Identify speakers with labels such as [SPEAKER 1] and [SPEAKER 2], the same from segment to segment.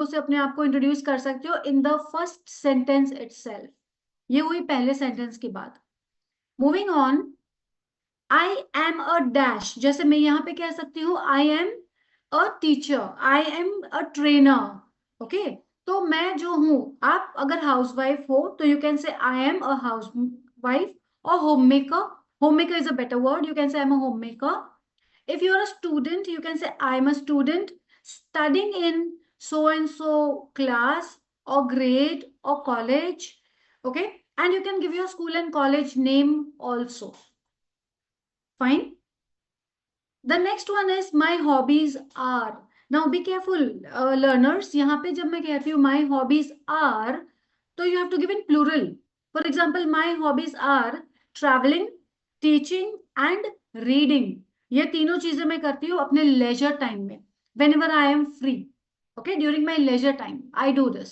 [SPEAKER 1] उसे अपने आप को इंट्रोड्यूस कर सकते हो in the first sentence itself. ये हुई पहले सेंटेंस की बात। Moving on, I am a dash, जैसे मैं यहाँ पे कह सकती हूँ आई am a teacher, I am a trainer. Okay, तो मैं जो हूँ, आप अगर हाउस वाइफ हो तो you can say I am a housewife, और homemaker, homemaker is a better word, you can say I am a homemaker. If you're a student, you can say I'm a student studying in so and so class or grade or college. Okay, and you can give your school and college name also. Fine. The next one is my hobbies are. Now be careful, learners. यहाँ पे जब मैं कहती हूँ my hobbies are, तो you have to give in plural. For example, my hobbies are traveling, teaching and reading. ये तीनों चीजें मैं करती हूँ अपने leisure time में. Whenever I am free. Okay, during my leisure time, I do this.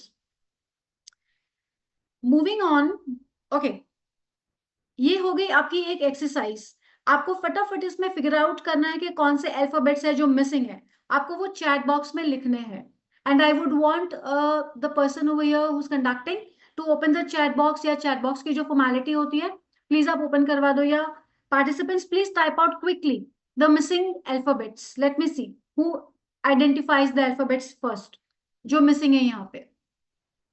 [SPEAKER 1] Moving on. Okay, ये हो गई आपकी एक एक्सरसाइज। आपको फटाफट इसमें फिगर आउट करना है कि कौन से अल्फाबेट्स है जो मिसिंग है। आपको वो चैट बॉक्स में लिखने हैं। And I would want the person over here who is conducting to open the chat box, या चैट बॉक्स की जो फॉर्मेलिटी होती है प्लीज आप ओपन करवा दो, या participants please type out quickly the missing alphabets. Late me see who identifies the alphabets first जो मिसिंग है यहाँ पे।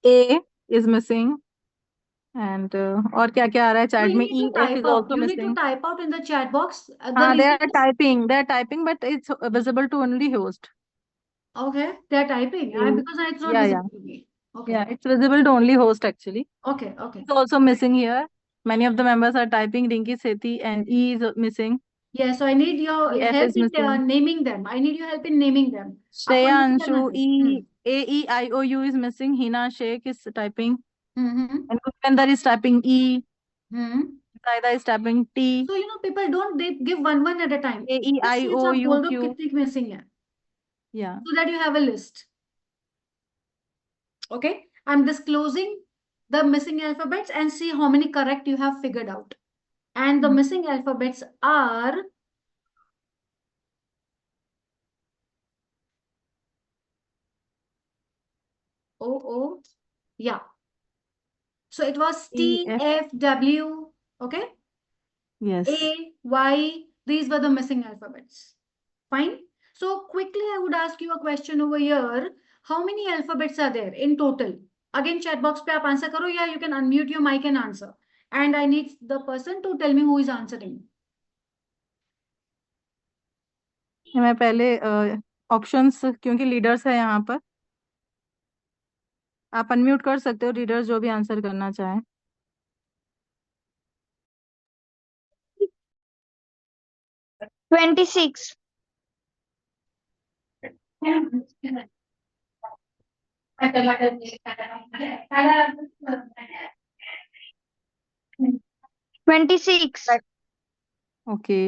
[SPEAKER 2] A is missing, and और क्या क्या आ रहा है
[SPEAKER 1] So
[SPEAKER 2] चैट
[SPEAKER 1] you
[SPEAKER 2] में?
[SPEAKER 1] need
[SPEAKER 2] E,
[SPEAKER 1] to
[SPEAKER 2] F
[SPEAKER 1] type
[SPEAKER 2] is
[SPEAKER 1] out.
[SPEAKER 2] also
[SPEAKER 1] You need to
[SPEAKER 2] missing.
[SPEAKER 1] type out in the chat box. The
[SPEAKER 2] हाँ,
[SPEAKER 1] reason is
[SPEAKER 2] they are typing, but it's visible to only host.
[SPEAKER 1] okay. They're typing.
[SPEAKER 2] A,
[SPEAKER 1] Because it's not
[SPEAKER 2] yeah,
[SPEAKER 1] visible
[SPEAKER 2] yeah,
[SPEAKER 1] to me. Okay.
[SPEAKER 2] yeah. It's visible to only host actually.
[SPEAKER 1] Okay. Okay.
[SPEAKER 2] It's also missing here. Many of the members are typing Rinki Sethi, and E is missing.
[SPEAKER 1] Yeah. So I need your
[SPEAKER 2] F
[SPEAKER 1] help
[SPEAKER 2] is
[SPEAKER 1] in
[SPEAKER 2] missing.
[SPEAKER 1] naming them. I need your help in naming them. आपको
[SPEAKER 2] Shreya
[SPEAKER 1] name करना
[SPEAKER 2] Anshu,
[SPEAKER 1] है.
[SPEAKER 2] E, A, E, I, O, U is missing. Hina Sheikh is typing.
[SPEAKER 1] Hmm.
[SPEAKER 2] And Gurvinder is typing E.
[SPEAKER 1] Hmm.
[SPEAKER 2] Zaida is typing T.
[SPEAKER 1] So people don't they give one at a time.
[SPEAKER 2] A, E,
[SPEAKER 1] Just
[SPEAKER 2] I,
[SPEAKER 1] sheets
[SPEAKER 2] O,
[SPEAKER 1] आप
[SPEAKER 2] U,
[SPEAKER 1] बोल दो
[SPEAKER 2] Q.
[SPEAKER 1] कितनी missing है,
[SPEAKER 2] Yeah.
[SPEAKER 1] so that you have a list. Okay. I'm disclosing the missing alphabets and see how many correct you have figured out. And the missing alphabets are O. Yeah. So it was
[SPEAKER 2] E,
[SPEAKER 1] T,
[SPEAKER 2] F.
[SPEAKER 1] F, W, okay?
[SPEAKER 2] Yes.
[SPEAKER 1] A, Y, these were the missing alphabets. Fine. So quickly, I would ask you a question over here. How many alphabets are there in total? Again, chat box पे आप answer करो, या you can unmute your mic and answer. And I need the person to tell me who is answering.
[SPEAKER 2] मैं पहले options, क्योंकि leaders है यहाँ पर, आप अनम्यूट कर सकते हो लीडर्स जो भी आंसर करना चाहें।
[SPEAKER 3] 26. 26.
[SPEAKER 2] ओके।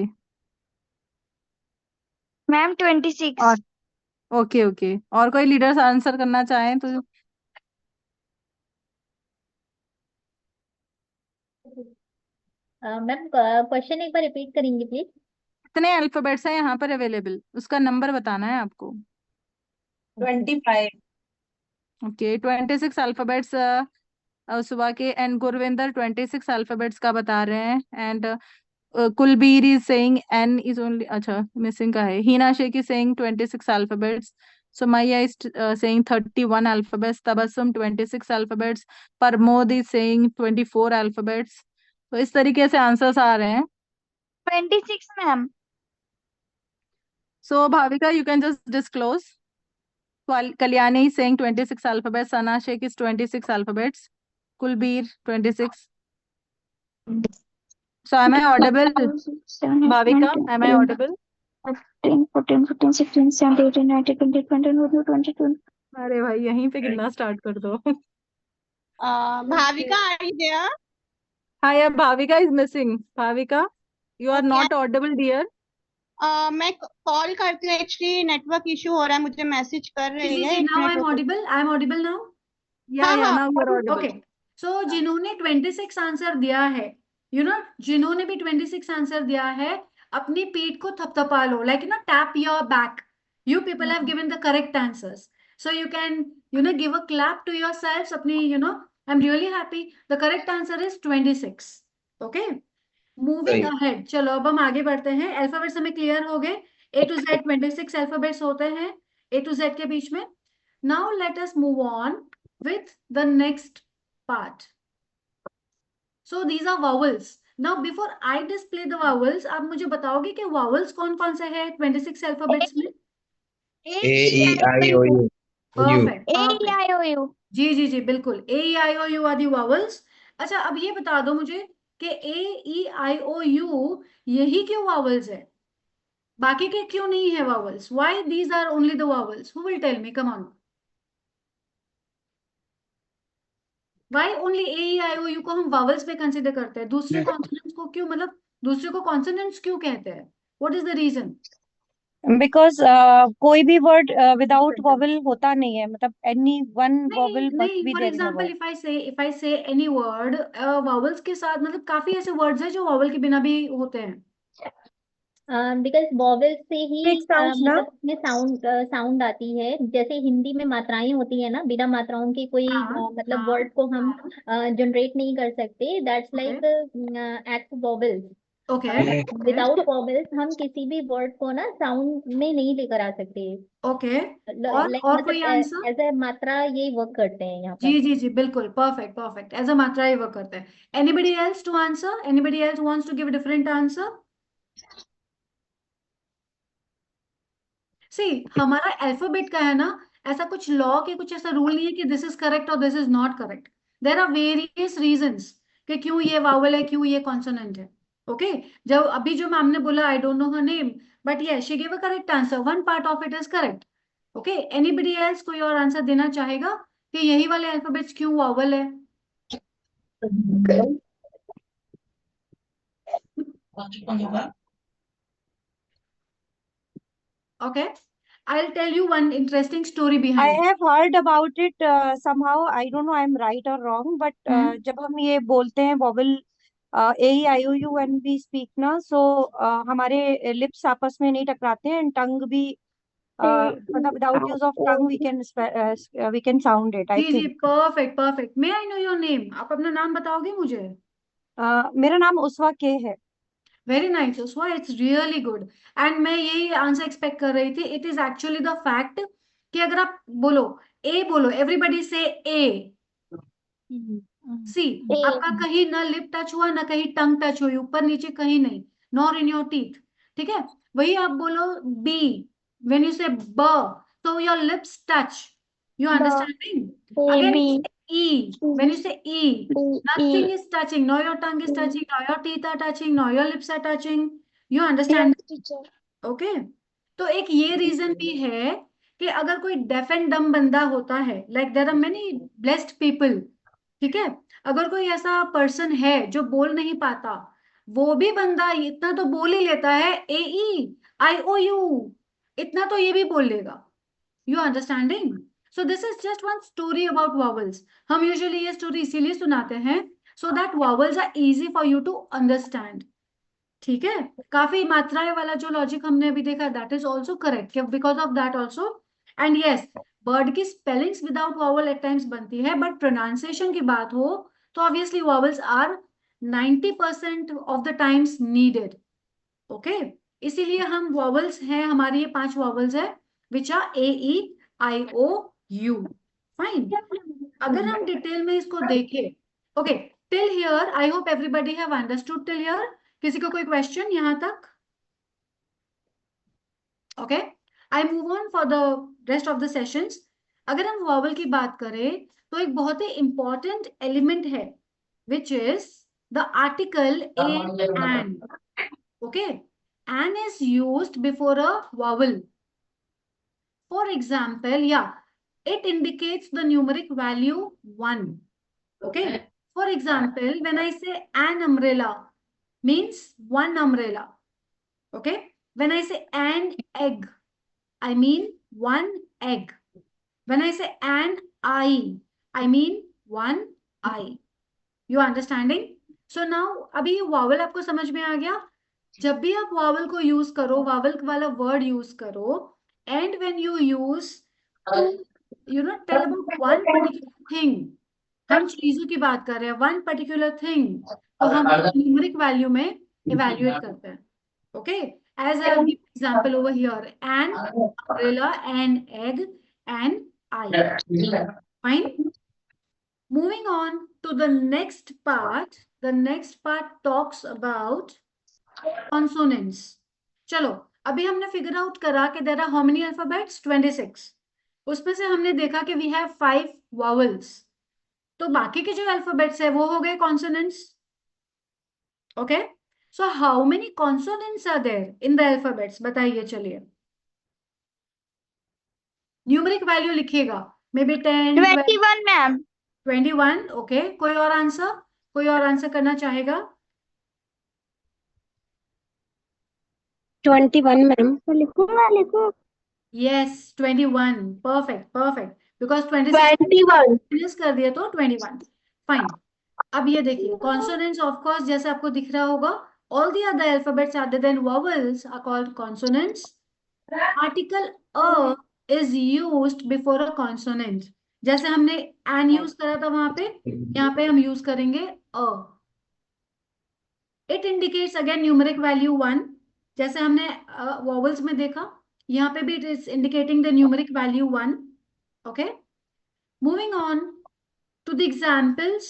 [SPEAKER 3] मैम 26.
[SPEAKER 2] और ओके ओके, और कोई लीडर्स आंसर करना चाहें तो?
[SPEAKER 4] मैम क्वेश्चन एक बार रिपीट करेंगे प्लीज?
[SPEAKER 2] कितने अल्फाबेट्स हैं यहाँ पर अवेलेबल, उसका नंबर बताना है आपको।
[SPEAKER 5] 25.
[SPEAKER 2] ओके, 26 अल्फाबेट्स सुबह के, एंड गुरविंदर 26 अल्फाबेट्स का बता रहे हैं। And Kulbir is saying N is only, अच्छा मिसिंग का है। Heena Shaikh is saying 26 alphabets. Sumaya is saying 31 alphabets. Tabassum 26 alphabets. Parmod is saying 24 alphabets. तो इस तरीके से आंसर्स आ रहे हैं।
[SPEAKER 3] 26 ma'am.
[SPEAKER 2] So Bhavika, you can just disclose. Kalyani is saying 26 alphabets. Sana Sheikh is 26 alphabets. Kulbir 26. So am I audible? Bhavika, am I audible?
[SPEAKER 3] 10, 14, 15, 16, 17, 18, 19, 20, 21, 22.
[SPEAKER 2] अरे भाई यहीं पे गिनना स्टार्ट कर दो।
[SPEAKER 5] Bhavika, are you there?
[SPEAKER 2] हाँ यार, Bhavika is missing. Bhavika, you are
[SPEAKER 5] Okay.
[SPEAKER 2] not audible, dear.
[SPEAKER 5] मैं कॉल करती हूँ, एक्चुअली नेटवर्क इशू हो रहा है, मुझे मैसेज कर रही है।
[SPEAKER 1] Now I'm audible. I'm audible now.
[SPEAKER 2] Yeah,
[SPEAKER 5] हाँ,
[SPEAKER 2] now you are audible.
[SPEAKER 1] Okay. So जिन्होंने 26 आंसर दिया है, जिन्होंने भी 26 आंसर दिया है, अपनी पीठ को थपथपा लो, like tap your back. You people have given the correct answers. So you can, give a clap to yourselves. अपनी, I'm really happy. The correct answer is 26. Okay. Moving
[SPEAKER 6] सही।
[SPEAKER 1] ahead. चलो अब हम आगे बढ़ते हैं. अल्फाबेट्स हमें क्लियर हो गए. A to Z 26 अल्फाबेट्स होते हैं A to Z के बीच में. Now let us move on with the next part. So these are vowels. Now before I display the vowels, आप मुझे बताओगे कि vowels कौन कौन से हैं 26 अल्फाबेट्स में?
[SPEAKER 6] A E I O U.
[SPEAKER 1] Perfect.
[SPEAKER 3] A E I O U.
[SPEAKER 1] जी जी जी बिल्कुल. A E I O U are the vowels. अच्छा अब ये बता दो मुझे कि A E I O U यही क्यों vowels है? बाकी के क्यों नहीं है vowels? Why these are only the vowels? Who will tell me? Come on. Why only A E I O U को हम vowels पे कंसिडर करते हैं? दूसरे कॉन्सोनेंट्स को क्यों, मतलब दूसरे को कॉन्सोनेंट्स क्यों कहते हैं? What is the reason?
[SPEAKER 7] Because कोई भी वर्ड विदाउट वॉवल होता नहीं है, मतलब एनी वन
[SPEAKER 1] नहीं
[SPEAKER 7] वॉवल मस्ट
[SPEAKER 1] नहीं,
[SPEAKER 7] be
[SPEAKER 1] for
[SPEAKER 7] there in a
[SPEAKER 1] example
[SPEAKER 7] word.
[SPEAKER 1] If I say any word vowels के साथ, मतलब काफी ऐसे वर्ड्स हैं जो वॉवल के बिना भी होते हैं.
[SPEAKER 4] बिकॉज वॉवेल से ही
[SPEAKER 7] Make sounds ना।
[SPEAKER 4] मतलब उसमें साउंड आती है. जैसे हिंदी में मात्राएं होती है ना, बिना मात्राओं के कोई
[SPEAKER 1] हाँ
[SPEAKER 4] मतलब
[SPEAKER 1] हाँ.
[SPEAKER 4] वर्ड को हम जनरेट नहीं कर सकते. That's
[SPEAKER 1] okay
[SPEAKER 4] like act vowels.
[SPEAKER 1] Okay
[SPEAKER 4] without vowels हम किसी भी वर्ड को ना साउंड में नहीं लेकर आ सकते.
[SPEAKER 1] ओके.
[SPEAKER 4] लाइक
[SPEAKER 1] और कोई
[SPEAKER 4] मतलब
[SPEAKER 1] आंसर?
[SPEAKER 4] एज ए मात्रा ये वर्क करते हैं यहाँ
[SPEAKER 1] जी
[SPEAKER 4] पर.
[SPEAKER 1] जी जी बिल्कुल. Perfect perfect. एज अ मात्रा ही वर्क करता है. Anybody else to answer? Anybody else wants to give a different answer? See हमारा अल्फाबेट का है ना, ऐसा कुछ लॉ के कुछ ऐसा रूल नहीं है कि दिस इज करेक्ट और this is not correct. There are various reasons कि क्यों ये वावल है, क्यों ये कॉन्सोनेंट है. ओके. जब अभी जो मैम ने बोला, I don't know her name, but ये she give a correct answer. One part of it is correct. Okay. Anybody else कोई और आंसर देना चाहेगा कि यही वाले अल्फाबेट्स क्यों वावल है? Okay. I'll tell you one interesting story
[SPEAKER 7] I
[SPEAKER 1] behind.
[SPEAKER 7] Have heard about it somehow, I don't know I am right और रॉन्ग, बट जब हम ये बोलते हैं vowel A E I O U when we speak ना, so हमारे lips आपस में नहीं टकराते हैं, एंड टंग भी मतलब without use of tongue we can sound it, I
[SPEAKER 1] जी जी
[SPEAKER 7] think.
[SPEAKER 1] Perfect perfect. May I know your name? आप अपना नाम बताओगे मुझे?
[SPEAKER 7] मेरा नाम उसवा के है।
[SPEAKER 1] Very nice Uswa. It's really good. And मैं यही आंसर एक्सपेक्ट कर रही थी. It is actually the fact कि अगर आप बोलो ए, बोलो एवरीबडी से ए. सी आपका कहीं ना लिप टच हुआ ना कहीं टंग टच हुई, ऊपर नीचे कहीं नहीं. Nor in your teeth. ठीक है. वही आप बोलो बी, व्हेन यू से ब, so your lips touch. You understanding? Again,
[SPEAKER 3] B
[SPEAKER 1] E. When you say E,
[SPEAKER 3] B
[SPEAKER 1] nothing
[SPEAKER 3] E
[SPEAKER 1] is touching. Nor your tongue is touching, nor your teeth are touching, nor your lips are touching. You
[SPEAKER 3] yes
[SPEAKER 1] understand?
[SPEAKER 3] teacher.
[SPEAKER 1] Okay. तो एक ये reason भी है कि अगर कोई deaf and डम बंदा होता है, like there are many blessed people. ठीक है. अगर कोई ऐसा पर्सन है जो बोल नहीं पाता, वो भी बंदा इतना तो बोल ही लेता है, ए ई आई ओ यू, इतना तो ये भी बोल लेगा. You understanding? So this is just one story about vowels. हम यूजुअली ये स्टोरी इसीलिए सुनाते हैं so that vowels are easy for you to understand. ठीक है. काफी मात्राएं वाला जो लॉजिक हमने अभी देखा, that is also correct because of that also. And yes, word की spellings without vowel at times बनती है, बट प्रोनाउंसिएशन की बात हो तो obviously vowels are 90% of the times needed. Okay. इसीलिए हम वॉवल्स हैं, हमारी ये 5 वॉवल्स है which are A E I O U. Fine. अगर हम डिटेल में इसको देखें, okay, till here I hope everybody have understood till here. किसी को कोई क्वेश्चन यहां तक? Okay. I move on for the rest of the sessions. अगर हम वॉवल की बात करें तो एक बहुत ही इंपॉर्टेंट एलिमेंट है which is the article a an. Okay. An is used before a vowel. For example, yeah, it indicates the numeric value 1. Okay. For example, when I say an umbrella, means one umbrella. Okay. When I say an egg, I mean one egg. When I say an eye, I mean one eye. You understanding? So now, अभी vowel आपको समझ में आ गया? जब भी आप vowel को use करो, वावल वाला वर्ड यूज करो, and when you use to tell about one particular thing, हम चीजों की बात कर रहे हैं, वन पर्टिकुलर थिंग, तो हम न्यूमेरिक वैल्यू में इवेल्युएट करते हैं. Okay, as I give example over here, an umbrella, an egg, an eye. Fine. Moving on to the next part. The next part talks about consonants. चलो, अभी हमने figure out करा कि there are how many alphabets, 26. उसमें से हमने देखा कि वी हैव 5 वॉवल्स. तो बाकी के जो अल्फाबेट्स है वो हो गए consonants. Okay, so how many consonants are there in the alphabets, बताइए. चलिए, न्यूमेरिक वैल्यू लिखिएगा, मे बी 10, 12,
[SPEAKER 3] 21 मैम.
[SPEAKER 1] 21. ओके, कोई और आंसर, कोई और आंसर करना चाहेगा?
[SPEAKER 3] 21 मैम. लिखो.
[SPEAKER 1] Yes, 21. Perfect, perfect. Because 26
[SPEAKER 3] 21.
[SPEAKER 1] Finish कर दिया तो 21. फाइन. अब ये देखिए, कॉन्सोनेंट्स ऑफ कोर्स जैसे आपको दिख रहा होगा, all the other alphabets other than vowels are called consonants. Article a is used before a consonant. जैसे हमने an यूज करा था वहां पे, यहाँ पे हम यूज करेंगे a. It indicates again numeric value 1. जैसे हमने vowels में देखा, यहाँ पे भी it is indicating the numeric value 1. Okay. Moving on to the examples.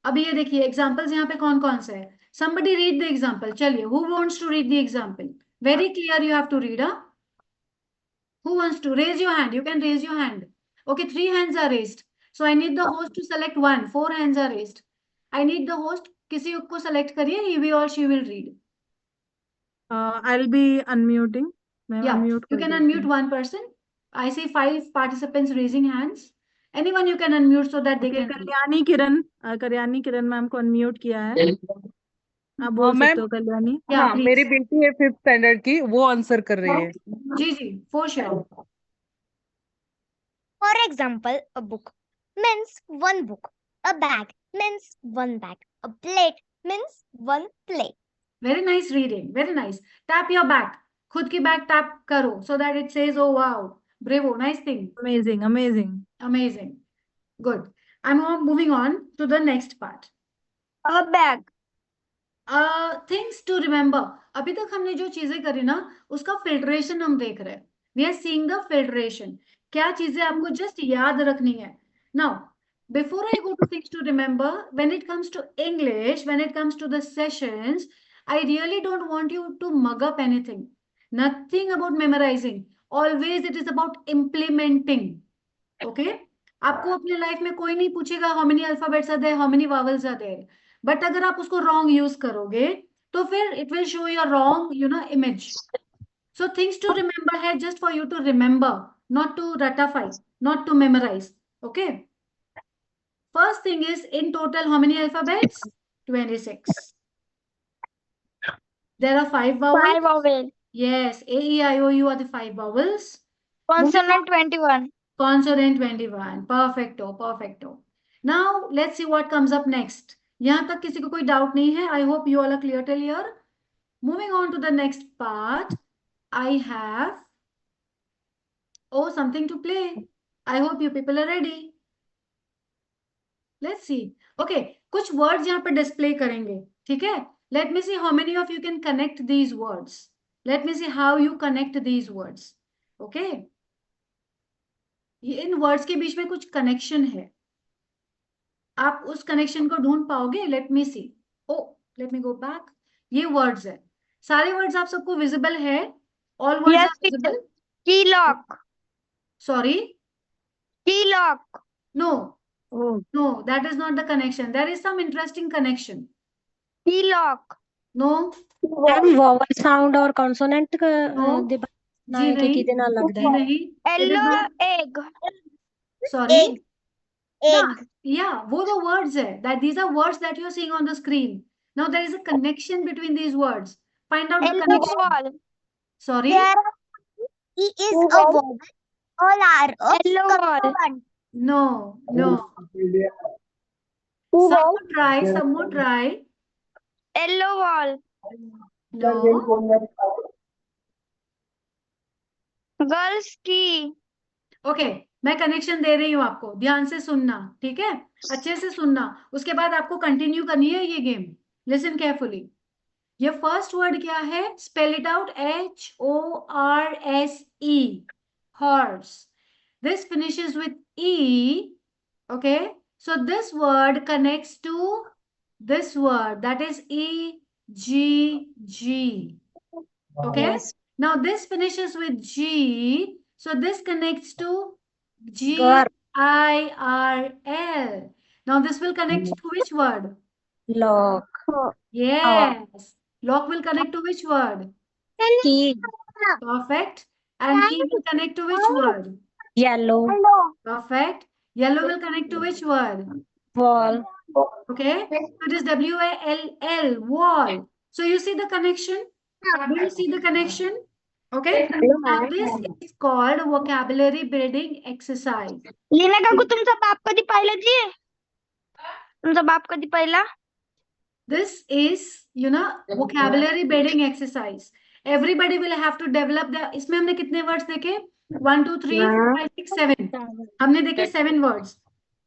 [SPEAKER 1] अभी ये देखिए examples यहाँ पे कौन कौन से है. Somebody read the example. चलिए, who wants to read the example? Very clear, you have to read. Who wants to raise your hand? You can raise your hand. Okay, 3 hands are raised. So I need the host to select one. 4 hands are raised. I need the host. किसी को select करिए. He will or she will read.
[SPEAKER 2] I'll be unmuting. मैं
[SPEAKER 1] Yeah,
[SPEAKER 2] unmute
[SPEAKER 1] you
[SPEAKER 2] कर
[SPEAKER 1] can
[SPEAKER 2] देती
[SPEAKER 1] unmute
[SPEAKER 2] हूँ.
[SPEAKER 1] one person. I see 5 participants raising hands. Anyone you can unmute so that they
[SPEAKER 2] Okay,
[SPEAKER 1] can read.
[SPEAKER 2] Kalyani Kiran ma'am को unmute किया है. आप बोल सकते
[SPEAKER 8] मैम,
[SPEAKER 2] हो कल्याणी.
[SPEAKER 1] Yeah,
[SPEAKER 8] हाँ,
[SPEAKER 1] please.
[SPEAKER 8] मेरी बेटी है 5th स्टैंडर्ड की, वो आंसर कर रही है.
[SPEAKER 1] जी जी, for sure.
[SPEAKER 9] For example, a book means one book. A bag means one bag. A plate means one plate.
[SPEAKER 1] Very nice reading. Very nice. Tap your back. खुद की बैक टैप करो so that it says, oh wow, bravo, nice thing.
[SPEAKER 2] Amazing, amazing.
[SPEAKER 1] Amazing. Good. I'm moving on to the next part.
[SPEAKER 3] A bag.
[SPEAKER 1] Things to remember. अभी तक हमने जो चीजें करी ना, उसका फिल्ट्रेशन हम देख रहे हैं. We are seeing the filtration. क्या चीजें आपको जस्ट याद रखनी है. Now, before I go to things to remember, when it comes to English, when it comes to the sessions, I really don't want you to mug up anything. Nothing about memorizing. Always it is about implementing. Okay? आपको अपने life में कोई नहीं पूछेगा how many alphabets are there, how many vowels are there. But अगर आप उसको wrong use करोगे तो फिर it will show your wrong image. So things to remember है just for you to remember, not to रटाफाई, not to memorise. Okay, first thing is in total how many alphabets, 26. There are 5 vowels.
[SPEAKER 3] 5 vowels.
[SPEAKER 1] Yes, A, E, I, O, U are the 5 vowels.
[SPEAKER 3] Consonant 21.
[SPEAKER 1] Consonant 21. Perfecto, perfecto. Now let's see what comes up next. यहाँ तक किसी को कोई doubt नहीं है. I hope you all are clear till here. Moving on to the next part, I have something to play. I hope you people are ready. Let's see. Okay, कुछ words यहाँ पे display करेंगे. ठीक है? Let me see how many of you can connect these words. Let me see how you connect these words. Okay? In words के बीच में कुछ connection है. आप उस कनेक्शन को ढूंढ पाओगे. Let me see. Oh, let me go back. ये वर्ड्स है. सारे वर्ड्स आप सबको विजिबल है? All words are visible?
[SPEAKER 3] Key lock.
[SPEAKER 1] Sorry,
[SPEAKER 3] Key lock.
[SPEAKER 1] No
[SPEAKER 2] Oh,
[SPEAKER 1] no, that is not the connection. There is some interesting connection.
[SPEAKER 3] Key lock.
[SPEAKER 1] No
[SPEAKER 10] vowel sound और consonant
[SPEAKER 1] no,
[SPEAKER 10] ਦੇ
[SPEAKER 1] जी
[SPEAKER 10] ਨਾਲ
[SPEAKER 1] नहीं,
[SPEAKER 10] ਕਿਹਦੇ ਨਾਲ ਲੱਗਦਾ
[SPEAKER 1] जी
[SPEAKER 10] ਹੈ?
[SPEAKER 1] नहीं.
[SPEAKER 3] Yellow egg.
[SPEAKER 1] Sorry.
[SPEAKER 9] Egg.
[SPEAKER 1] Yeah, वो the words है. That these are words that you're seeing on the screen. Now there is a connection between these words. Find out the
[SPEAKER 3] Yellow
[SPEAKER 1] connection.
[SPEAKER 3] ball.
[SPEAKER 1] Sorry.
[SPEAKER 9] There E is a vowel. All are a
[SPEAKER 3] Yellow ball.
[SPEAKER 9] consonant.
[SPEAKER 1] No, no. Some more try, some more try.
[SPEAKER 3] Yellow ball.
[SPEAKER 1] No.
[SPEAKER 3] Girls key.
[SPEAKER 1] Okay, मैं connection दे रही हूँ आपको, ध्यान से सुनना, ठीक है, अच्छे से सुनना, उसके बाद आपको कंटिन्यू करनी है ये गेम। Listen carefully. ये फर्स्ट वर्ड क्या है? Spell it out, HORSE, horse. This finishes with E. Okay, so this word connects to this word, that is EGG. Okay,
[SPEAKER 10] Yes.
[SPEAKER 1] now this finishes with G, so this connects to
[SPEAKER 10] Girl.
[SPEAKER 1] GIRL. Now this will connect to which word?
[SPEAKER 10] Lock.
[SPEAKER 1] Yes, lock will connect to which word?
[SPEAKER 10] Key.
[SPEAKER 1] Perfect. And key will connect to which word?
[SPEAKER 10] Yellow.
[SPEAKER 1] Perfect. Yellow will connect to which word?
[SPEAKER 10] Wall.
[SPEAKER 1] Okay, so it is WALL, wall. So you see the connection? Do you see the connection? Okay, now this is called vocabulary building exercise.
[SPEAKER 9] Leena काकू तुमचा बाप कधी पाहिला जी? तुमचा बाप कधी पाहिला?
[SPEAKER 1] This is, vocabulary building exercise. Everybody will have to develop the, इसमें हमने कितने words देखे? 1 2 3 4 5 6 7. हमने देखे 7 words.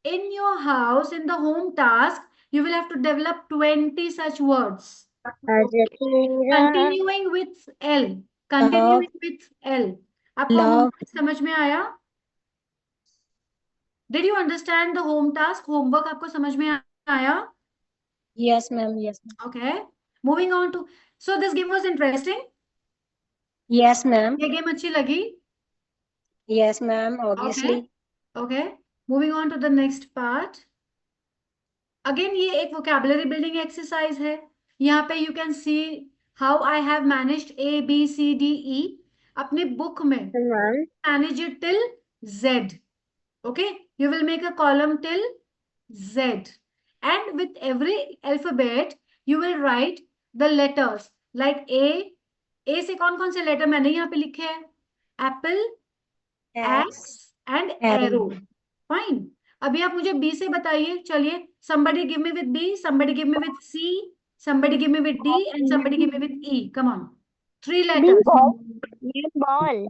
[SPEAKER 1] In your house, in the home task, you will have to develop 20 such words. Continuing with L. Continuing with L. आपको
[SPEAKER 10] Love.
[SPEAKER 1] homework समझ में आया? Did you understand the home task? Homework आपको समझ में आया?
[SPEAKER 10] Yes, ma'am. Yes, ma'am.
[SPEAKER 1] Okay. Moving on to, so this game was interesting.
[SPEAKER 10] Yes, ma'am.
[SPEAKER 1] ये game अच्छी लगी?
[SPEAKER 10] Yes, ma'am. Obviously.
[SPEAKER 1] Okay. Moving on to the next part. Again, ये एक vocabulary building exercise है. यहाँ पे you can see how I have managed A, B, C, D, E. अपने book में manage it till Z. Okay. You will make a column till Z. And with every alphabet, you will write the letters like A. A से कौन-कौन से letter मैंने यहाँ पे लिखे हैं? Apple, X and arrow. Fine. अभी आप मुझे B से बताइए. चलिए. Somebody give me with B. Somebody give me with C. Somebody give me with D. And somebody give me with E. Come on. 3 letters.
[SPEAKER 9] Ball.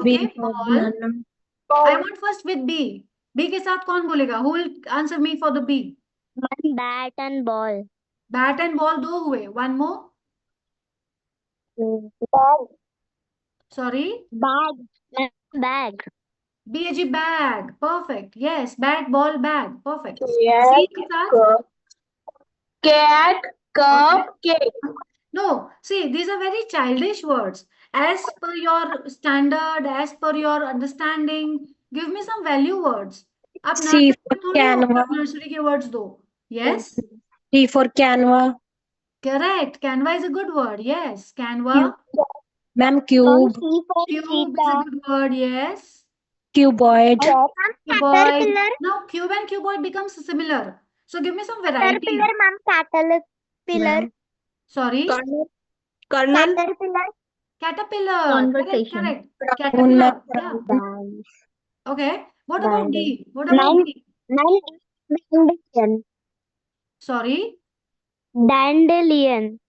[SPEAKER 1] Okay. Ball. I want first with B. B के साथ कौन बोलेगा? Who will answer me for the B?
[SPEAKER 9] Bat and ball.
[SPEAKER 1] Bat and ball 2 हुए. One more.
[SPEAKER 9] Bag.
[SPEAKER 1] Sorry.
[SPEAKER 9] Bag. Bag.
[SPEAKER 1] BAG, bag. Perfect. Yes. Bat, ball, bag. Perfect.
[SPEAKER 9] Yes.
[SPEAKER 1] C के साथ.
[SPEAKER 9] Cat. Cup. Cake.
[SPEAKER 1] No, see, these are very childish words. As per your standard, as per your understanding, give me some value words. आप
[SPEAKER 10] C
[SPEAKER 1] nursery
[SPEAKER 10] for
[SPEAKER 1] में थोड़ी हो,
[SPEAKER 10] canva.
[SPEAKER 1] आप nursery के words दो. Yes,
[SPEAKER 10] T for Canva.
[SPEAKER 1] correct. Canva is a good word. Yes, Canva.
[SPEAKER 10] Ma'am, cube.
[SPEAKER 9] C for
[SPEAKER 1] Cube is a
[SPEAKER 9] cheetah.
[SPEAKER 1] good word. Yes.
[SPEAKER 10] Cuboid.
[SPEAKER 1] Cuboid. Now, cube and cuboid becomes similar. So give me some variety.
[SPEAKER 9] Caterpillar, ma'am. Caterpillar.
[SPEAKER 1] Sorry.
[SPEAKER 9] Caterpillar.
[SPEAKER 1] Caterpillar.
[SPEAKER 4] Conversation.
[SPEAKER 1] Correct. Caterpillar. Yeah.
[SPEAKER 9] Dance.
[SPEAKER 1] Okay. What about D? What about
[SPEAKER 9] Nine.
[SPEAKER 1] D?
[SPEAKER 9] Dandelion.
[SPEAKER 1] Sorry.
[SPEAKER 9] Dandelion.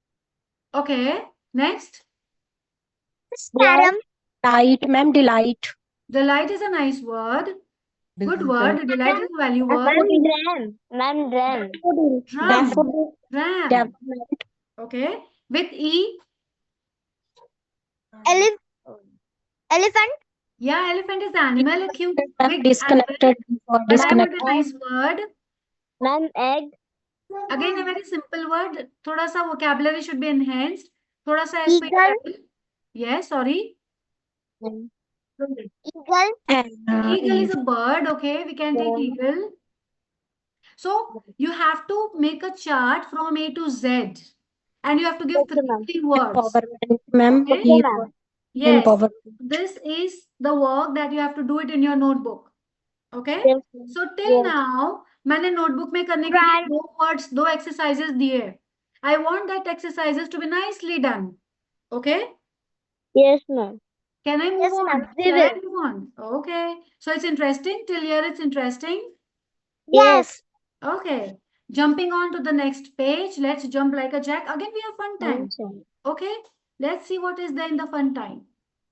[SPEAKER 1] Okay. Next.
[SPEAKER 9] Carom.
[SPEAKER 10] Delight, ma'am. Delight.
[SPEAKER 1] Delight is a nice word. Good word. Delight is a value word.
[SPEAKER 9] Ma'am, drum.
[SPEAKER 1] Drum. Ram.
[SPEAKER 10] Development.
[SPEAKER 1] Okay. With E.
[SPEAKER 9] Elephant.
[SPEAKER 1] Yeah, elephant is the animal. Cute. With
[SPEAKER 10] Disconnected. Or
[SPEAKER 1] animal.
[SPEAKER 10] disconnected.
[SPEAKER 1] A nice word.
[SPEAKER 9] Ma'am, egg.
[SPEAKER 1] Again, a very simple word. थोड़ा सा vocabulary should be enhanced. थोड़ा सा as per your
[SPEAKER 9] Eagle.
[SPEAKER 1] level. Yes, sorry.
[SPEAKER 9] Eagle.
[SPEAKER 1] Eagle is a bird. Okay, we can take eagle. So you have to make a chart from A to Z, and you have to give three words.
[SPEAKER 10] Empowerment, ma'am.
[SPEAKER 1] Okay. Yes,
[SPEAKER 10] Empowerment.
[SPEAKER 1] this is the work that you have to do it in your notebook. Okay. So till now, मैंने notebook में करने के लिए 2 words, 2 exercises दिए. I want that exercises to be nicely done. Okay.
[SPEAKER 9] Yes, ma'am.
[SPEAKER 1] Can I move
[SPEAKER 9] Yes,
[SPEAKER 1] on?
[SPEAKER 9] ma'am.
[SPEAKER 1] Shall I move on? Okay. So it's interesting. Till here it's interesting.
[SPEAKER 9] Yes.
[SPEAKER 1] Okay. Jumping on to the next page. Let's jump like a jack. Again, we have fun time. Okay. Let's see what is there in the fun time.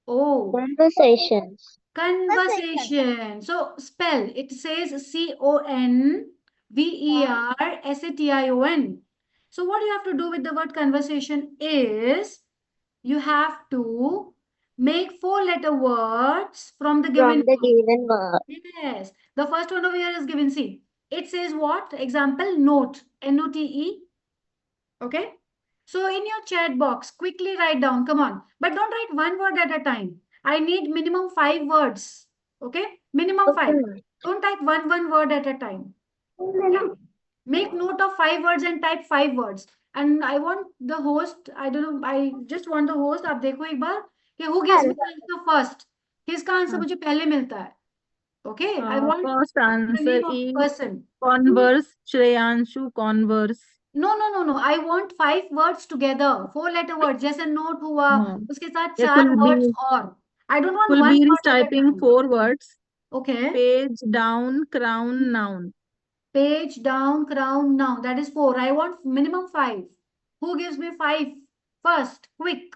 [SPEAKER 1] Oh,
[SPEAKER 9] Conversations.
[SPEAKER 1] Conversation. So spell. It says CONVERSATION. So what you have to do with the word conversation is you have to make 4-letter words from the given
[SPEAKER 9] word.
[SPEAKER 1] Yes. The first one over here is given. See, it says what? Example, note. N-O-T-E. Okay. So in your chat box, quickly write down. Come on. But don't write one word at a time. I need minimum 5 words. Okay. Minimum 5. Don't type one word at a time. Okay? Make note of 5 words and type 5 words. And I want the host, I don't know, I just want the host. आप देखो एक बार कि who gives me the answer first. किसका answer मुझे पहले मिलता है. Okay, I want
[SPEAKER 2] First
[SPEAKER 1] the
[SPEAKER 2] answer
[SPEAKER 1] name of
[SPEAKER 2] is
[SPEAKER 1] person.
[SPEAKER 2] Converse. Shreyanshu, Converse.
[SPEAKER 1] No. I want 5 words together. 4-letter words. जैसे note हुआ,
[SPEAKER 2] हाँ.
[SPEAKER 1] उसके साथ
[SPEAKER 2] Yeah,
[SPEAKER 1] 4 words और. I don't want one
[SPEAKER 2] Kulbir is
[SPEAKER 1] word at a
[SPEAKER 2] typing
[SPEAKER 1] time.
[SPEAKER 2] 4 words.
[SPEAKER 1] Okay.
[SPEAKER 2] Page down, crown, noun.
[SPEAKER 1] Page, down, crown, noun. That is 4. I want minimum 5. Who gives me 5 first? Quick.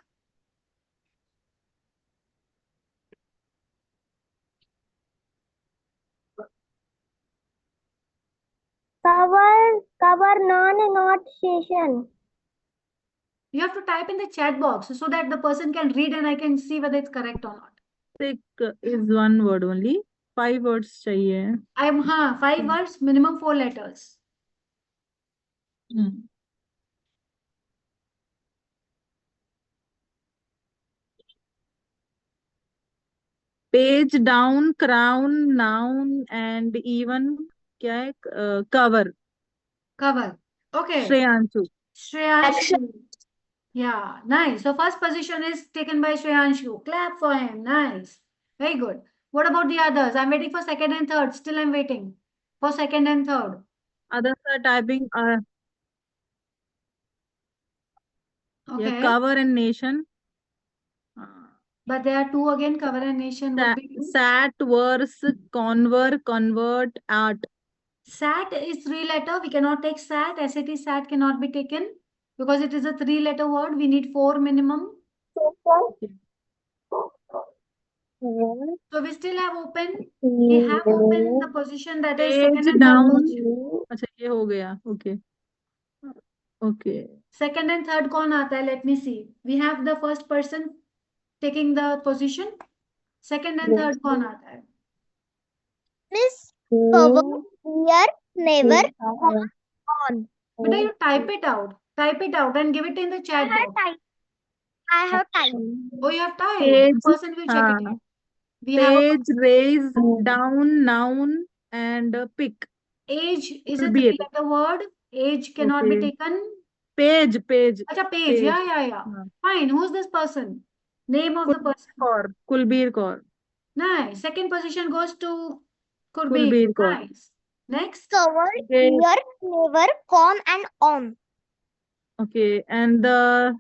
[SPEAKER 9] Cover, not station.
[SPEAKER 1] You have to type in the chat box so that the person can read and I can see whether it's correct or not.
[SPEAKER 2] Sick is 1 word only. 5 words चाहिए.
[SPEAKER 1] 5 words, minimum 4 letters.
[SPEAKER 2] Page down, crown, noun, and even क्या है? Cover.
[SPEAKER 1] Cover. Okay.
[SPEAKER 2] Shreyanshu.
[SPEAKER 1] Shreyanshu. Yeah, nice. So first position is taken by Shreyanshu. Clap for him. Nice. Very good. What about the others? I'm waiting for second and third. Still I'm waiting for second and third.
[SPEAKER 2] Others are typing
[SPEAKER 1] Okay.
[SPEAKER 2] cover and nation.
[SPEAKER 1] But there are 2 again. Cover and nation would be 2.
[SPEAKER 2] Sat, verse, convert, art.
[SPEAKER 1] Sat is 3-letter. We cannot take sat. SAT sat cannot be taken because it is a 3-letter word. We need 4 minimum. So we still have open. We have open the position that is second
[SPEAKER 2] Page
[SPEAKER 1] and
[SPEAKER 2] down.
[SPEAKER 1] third position.
[SPEAKER 2] अच्छा ये हो गया. Okay. Okay.
[SPEAKER 1] Second and third कौन आता है? Let me see. We have the first person taking the position. Second and third कौन आता है?
[SPEAKER 9] Miss, cover, here, never, on.
[SPEAKER 1] But you type it out. Type it out and give it in the chat box.
[SPEAKER 9] I have typed.
[SPEAKER 1] Oh, you have typed.
[SPEAKER 2] Page,
[SPEAKER 1] The person will check it out. We have
[SPEAKER 2] Page, raise, down, noun, and pick.
[SPEAKER 1] age is a
[SPEAKER 2] Kulbir.
[SPEAKER 1] 3-letter word. Age cannot be
[SPEAKER 2] Okay.
[SPEAKER 1] taken.
[SPEAKER 2] Page.
[SPEAKER 1] Acha, page.
[SPEAKER 2] Page.
[SPEAKER 1] Yeah. Fine. Who's this person? Name of the person.
[SPEAKER 2] Kulbir Kaur.
[SPEAKER 1] Nice. Second position goes to
[SPEAKER 2] Kulbir
[SPEAKER 1] Kurbir.
[SPEAKER 2] Kaur.
[SPEAKER 1] Nice. Next.
[SPEAKER 9] Cover,
[SPEAKER 2] Okay.
[SPEAKER 9] here, never, con, and on.
[SPEAKER 2] Okay, and the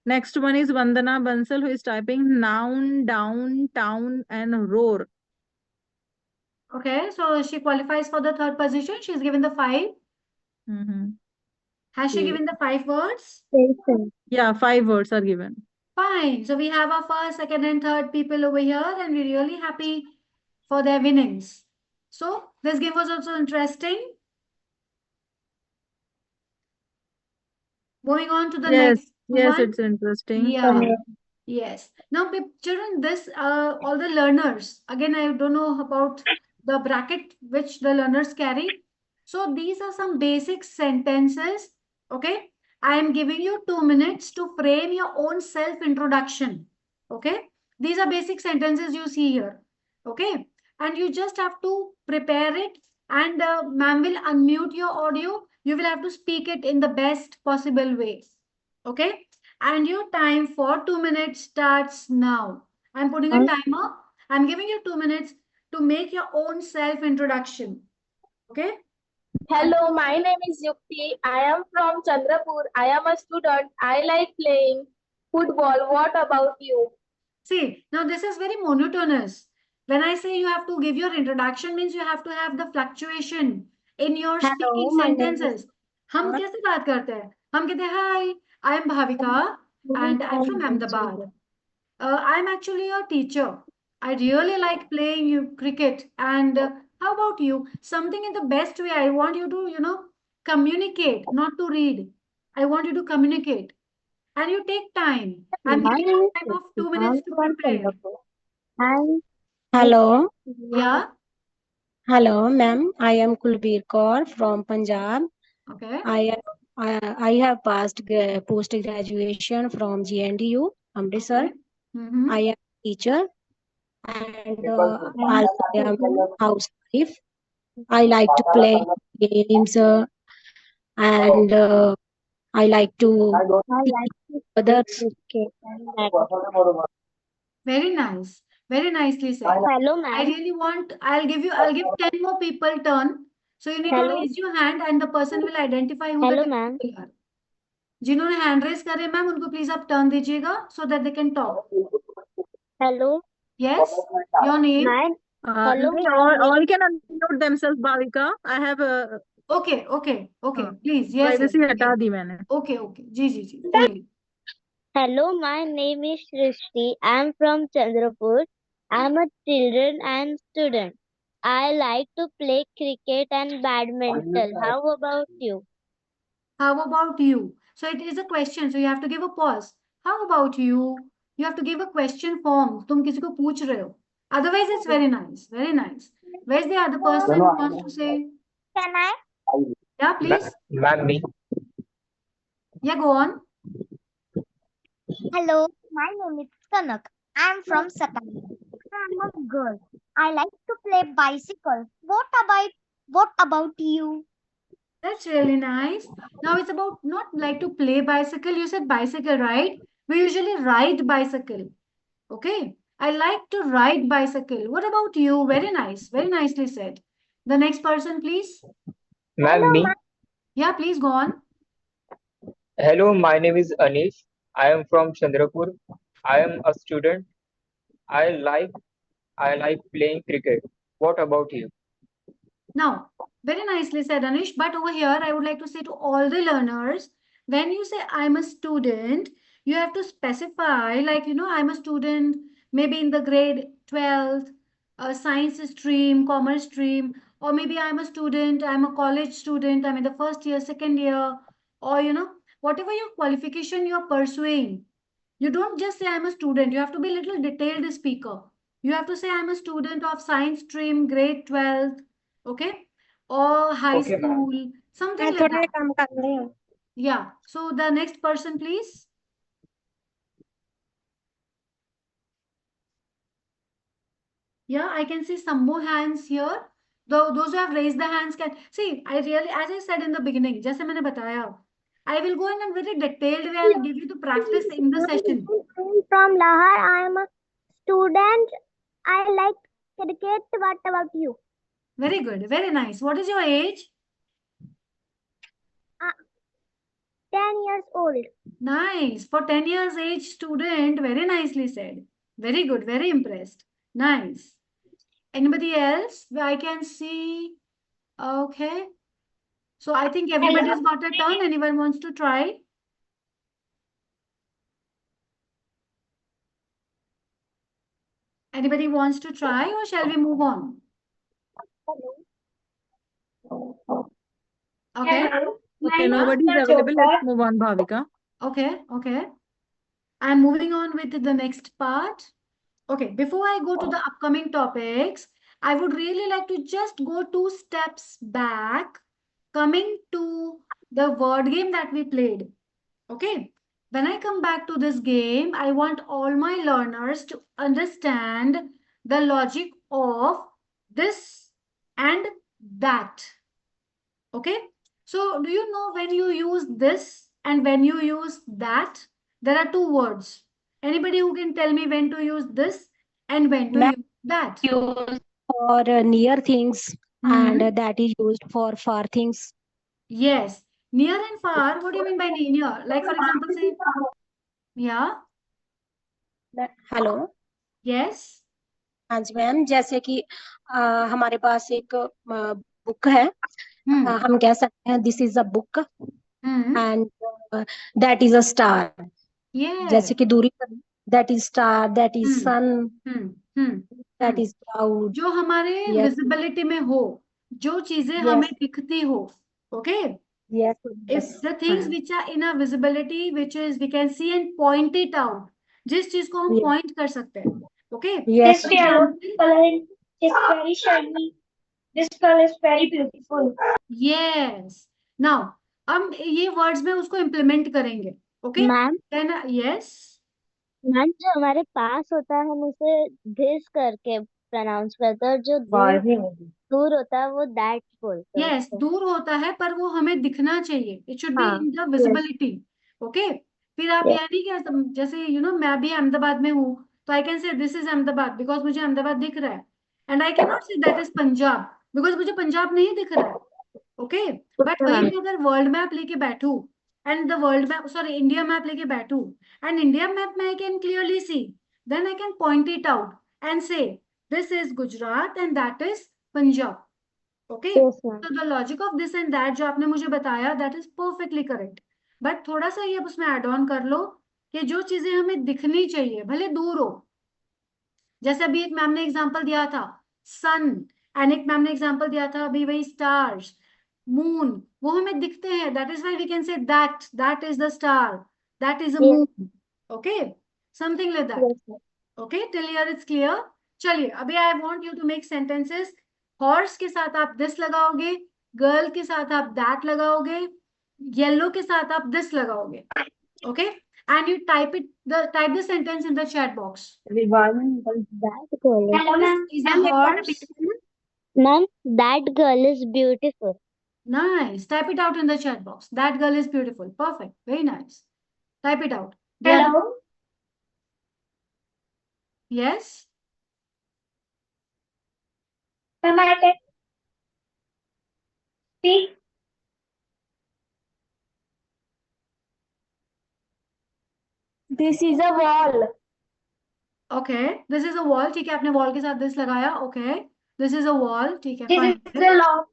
[SPEAKER 2] next one is Vandana Bansal, who is typing noun, down, town, and roar.
[SPEAKER 1] Okay, so she qualifies for the third position. She's given the 5. Has she
[SPEAKER 2] Okay.
[SPEAKER 1] given the 5 words?
[SPEAKER 2] Yeah, 5 words are given.
[SPEAKER 1] Fine. So we have our first, second, and third people over here, and we're really happy for their winnings. So this game was also interesting. Moving on to the next
[SPEAKER 2] Yes,
[SPEAKER 1] one.
[SPEAKER 2] it's interesting.
[SPEAKER 1] Yeah. Yes. Now, children, this all the learners. Again, I don't know about the bracket which the learners carry. So these are some basic sentences. Okay. I am giving you 2 minutes to frame your own self-introduction. Okay. These are basic sentences you see here. Okay. And you just have to prepare it, and ma'am will unmute your audio. You will have to speak it in the best possible way. Okay. And your time for 2 minutes starts now. I'm putting a timer. I'm giving you 2 minutes to make your own self-introduction. Okay.
[SPEAKER 11] Hello, my name is Yukti. I am from Chandrapur. I am a student. I like playing football. What about you?
[SPEAKER 1] See, now this is very monotonous. When I say you have to give your introduction, means you have to have the fluctuation in your speaking sentences. हम कैसे बात करते हैं? हम कहते हैं, hi, I am Bhavika and I'm from Ahmedabad. I'm actually a teacher. I really like playing cricket. And how about you? Something in the best way. I want you to communicate, not to read. I want you to communicate. And you take time. I'm
[SPEAKER 10] My
[SPEAKER 1] giving
[SPEAKER 10] name
[SPEAKER 1] you
[SPEAKER 10] is
[SPEAKER 1] time of
[SPEAKER 10] Shruti.
[SPEAKER 1] 2
[SPEAKER 10] I
[SPEAKER 1] minutes
[SPEAKER 10] am
[SPEAKER 1] to
[SPEAKER 10] from
[SPEAKER 1] prepare.
[SPEAKER 10] Singapore. Hello.
[SPEAKER 1] Yeah?
[SPEAKER 10] Hello, ma'am. I am Kulbir Kaur from Punjab.
[SPEAKER 1] Okay.
[SPEAKER 10] I have passed post graduation from GNDU, Amritsar.
[SPEAKER 1] Okay. Mm-hmm.
[SPEAKER 10] I am teacher and also I am housewife. I like to play games and I like to teach others.
[SPEAKER 1] Very nice. Very nicely said.
[SPEAKER 9] Hello,
[SPEAKER 1] I
[SPEAKER 9] ma'am.
[SPEAKER 1] really want, I'll give 10 more people turn. So you need to
[SPEAKER 9] Hello.
[SPEAKER 1] raise your hand and the person will identify who the
[SPEAKER 9] Hello,
[SPEAKER 1] 10
[SPEAKER 9] ma'am.
[SPEAKER 1] people are. जिन्होंने hand raise करे ma'am उनको please आप turn दीजिएगा so that they can talk.
[SPEAKER 9] Hello.
[SPEAKER 1] Yes, your name.
[SPEAKER 9] My hello,
[SPEAKER 2] They
[SPEAKER 9] my
[SPEAKER 2] all
[SPEAKER 9] name.
[SPEAKER 2] can unmute themselves, Bhavika. I have
[SPEAKER 1] Okay,
[SPEAKER 2] हाँ,
[SPEAKER 1] please. Yes,
[SPEAKER 2] privacy
[SPEAKER 1] yes.
[SPEAKER 2] हटा दी मैंने.
[SPEAKER 1] Okay. जी बोलिए.
[SPEAKER 9] Hello, my name is Srishti. I am from Chandrapur. I am a children and student. I like to play cricket and badminton. How about you?
[SPEAKER 1] How about you? So it is a question, so you have to give a pause. How about you? You have to give a question form. तुम किसी को पूछ रहे हो. Otherwise, it's very nice. Very nice. Where's the other person who wants to say?
[SPEAKER 9] Can I?
[SPEAKER 1] Yeah, please.
[SPEAKER 6] Ma'am, me.
[SPEAKER 1] Yeah, go on.
[SPEAKER 9] Hello, my name is Kanak. I am from Satana. I am a girl. I like to play bicycle. What about you?
[SPEAKER 1] That's really nice. Now it's about not like to play bicycle. You said bicycle, right? We usually ride bicycle. Okay. I like to ride bicycle. What about you? Very nice. Very nicely said. The next person, please.
[SPEAKER 6] Ma'am, me.
[SPEAKER 1] Yeah, please go on.
[SPEAKER 6] Hello, my name is Anish. I am from Chandrapur. I am a student. I like playing cricket. What about you?
[SPEAKER 1] Now, very nicely said, Anish. But over here, I would like to say to all the learners, when you say I'm a student, you have to specify, like, I'm a student, maybe in the grade 12th, science stream, commerce stream, or maybe I'm a student, I'm a college student, I'm in the first year, second year, or, whatever your qualification you're pursuing. You don't just say I'm a student, you have to be a little detailed speaker. You have to say I'm a student of science stream, grade 12th, okay, or high
[SPEAKER 6] Okay, ma'am.
[SPEAKER 1] school, something like that.
[SPEAKER 10] काम कर रही हूँ.
[SPEAKER 1] Yeah. So the next person, please. Yeah, I can see some more hands here. Though those who have raised the hands can see. I really, as I said in the beginning, जैसे मैंने बताया, I will go in a very detailed way. I'll give you the practice in the session.
[SPEAKER 9] From Lahar, I am a student. I like cricket. What about you?
[SPEAKER 1] Very good. Very nice. What is your age?
[SPEAKER 9] 10 years old.
[SPEAKER 1] Nice. For 10 years age student, very nicely said. Very good. Very impressed. Nice. Anybody else? I can see. Okay. So I think everybody's got a turn. Anyone wants to try? Anybody wants to try or shall we move on? Okay.
[SPEAKER 2] Okay, nobody is available. Let's move on, Bhavika.
[SPEAKER 1] Okay. I'm moving on with the next part. Okay, before I go to the upcoming topics, I would really like to just go 2 steps back, coming to the word game that we played. Okay, when I come back to this game, I want all my learners to understand the logic of this and that. Okay, so do you know when you use this and when you use that, there are 2 words. Anybody who can tell me when to use this and when to
[SPEAKER 10] Ma'am,
[SPEAKER 1] use that?
[SPEAKER 10] used for near things and that is used for far things.
[SPEAKER 1] Yes, near and far. What do you mean by near? Like for example, say, yeah,
[SPEAKER 10] hello.
[SPEAKER 1] yes,
[SPEAKER 10] हाँ जी ma'am, जैसे कि हमारे पास एक book है. हम कह सकते हैं this is a book and that is a star.
[SPEAKER 1] yes.
[SPEAKER 10] जैसे कि दूरी पर that is star, that is sun. that is proud.
[SPEAKER 1] जो हमारे
[SPEAKER 10] Yes.
[SPEAKER 1] विजिबिलिटी में हो, जो चीजें
[SPEAKER 10] Yes.
[SPEAKER 1] हमें दिखती हो. Okay.
[SPEAKER 10] Yes.
[SPEAKER 1] If
[SPEAKER 10] Yes.
[SPEAKER 1] the things which are in our visibility, which is we can see and point it out, जिस चीज को हम
[SPEAKER 10] Yes.
[SPEAKER 1] point कर सकते हैं. Okay.
[SPEAKER 10] Yes.
[SPEAKER 3] This yellow color is very shiny. This color is very beautiful.
[SPEAKER 1] Yes. Now हम ये words में उसको इम्प्लीमेंट करेंगे. Okay.
[SPEAKER 9] Ma'am
[SPEAKER 1] then yes.
[SPEAKER 9] Ma'am जो हमारे पास होता है हम उसे दिस करके प्रोनाउंस करते हैं, और जो दूर होता है वो दैट बोलते हैं
[SPEAKER 1] यस,
[SPEAKER 9] उसको।
[SPEAKER 1] दूर होता है पर वो हमें दिखना चाहिए. इट शुड बी
[SPEAKER 9] हाँ,
[SPEAKER 1] इन द विजिबिलिटी. ओके. फिर आप
[SPEAKER 9] Yes.
[SPEAKER 1] यह नहीं कह, जैसे मैं भी अहमदाबाद में हूँ, तो I can say this is Ahmedabad because मुझे अहमदाबाद दिख रहा है. एंड आई कैन नॉट से दैट इज पंजाब बिकॉज मुझे पंजाब नहीं दिख रहा है. ओके. बट वही मैं अगर वर्ल्ड मैप लेके बैठू and the world map, sorry, India map लेके बैठू एंड इंडिया मैप में I can clearly see, then I can point it out and say this is Gujarat and that is Punjab. Okay.
[SPEAKER 9] Yes, ma'am.
[SPEAKER 1] तो the logic of this and that जो आपने मुझे बताया, that is perfectly correct. But थोड़ा सा ये उसमें add on कर लो कि जो चीजें हमें दिखनी चाहिए भले दूर हो, जैसे अभी एक मैम ने एग्जांपल दिया था सन, एंड एक मैम ने एग्जांपल दिया था अभी वही स्टार्स, मून, वो हमें दिखते हैं. That is why we can say that is the star, that is a
[SPEAKER 9] Yes.
[SPEAKER 1] Moon. Okay. Something like that.
[SPEAKER 9] Yes, ma'am.
[SPEAKER 1] Okay. Till here it's clear. चलिए अभी I want you to make sentences. Horse के साथ आप this लगाओगे, girl के साथ आप that लगाओगे, येलो के साथ आप दिस लगाओगे. Okay. And you type the sentence in the chat box.
[SPEAKER 9] That girl is,
[SPEAKER 3] Hello, ma'am.
[SPEAKER 1] Is a horse.
[SPEAKER 9] ma'am, that girl is beautiful.
[SPEAKER 1] Nice. Type it out in the chat box. That girl is beautiful. Perfect. Very nice. Type it out.
[SPEAKER 3] Hello.
[SPEAKER 1] Yes.
[SPEAKER 3] Ma'am, I can speak.
[SPEAKER 11] This is a wall.
[SPEAKER 1] Okay. This is a wall. ठीक है, आपने wall के साथ this लगाया. Okay. This is a wall. ठीक है.
[SPEAKER 3] This
[SPEAKER 1] Fine.
[SPEAKER 3] is a lock.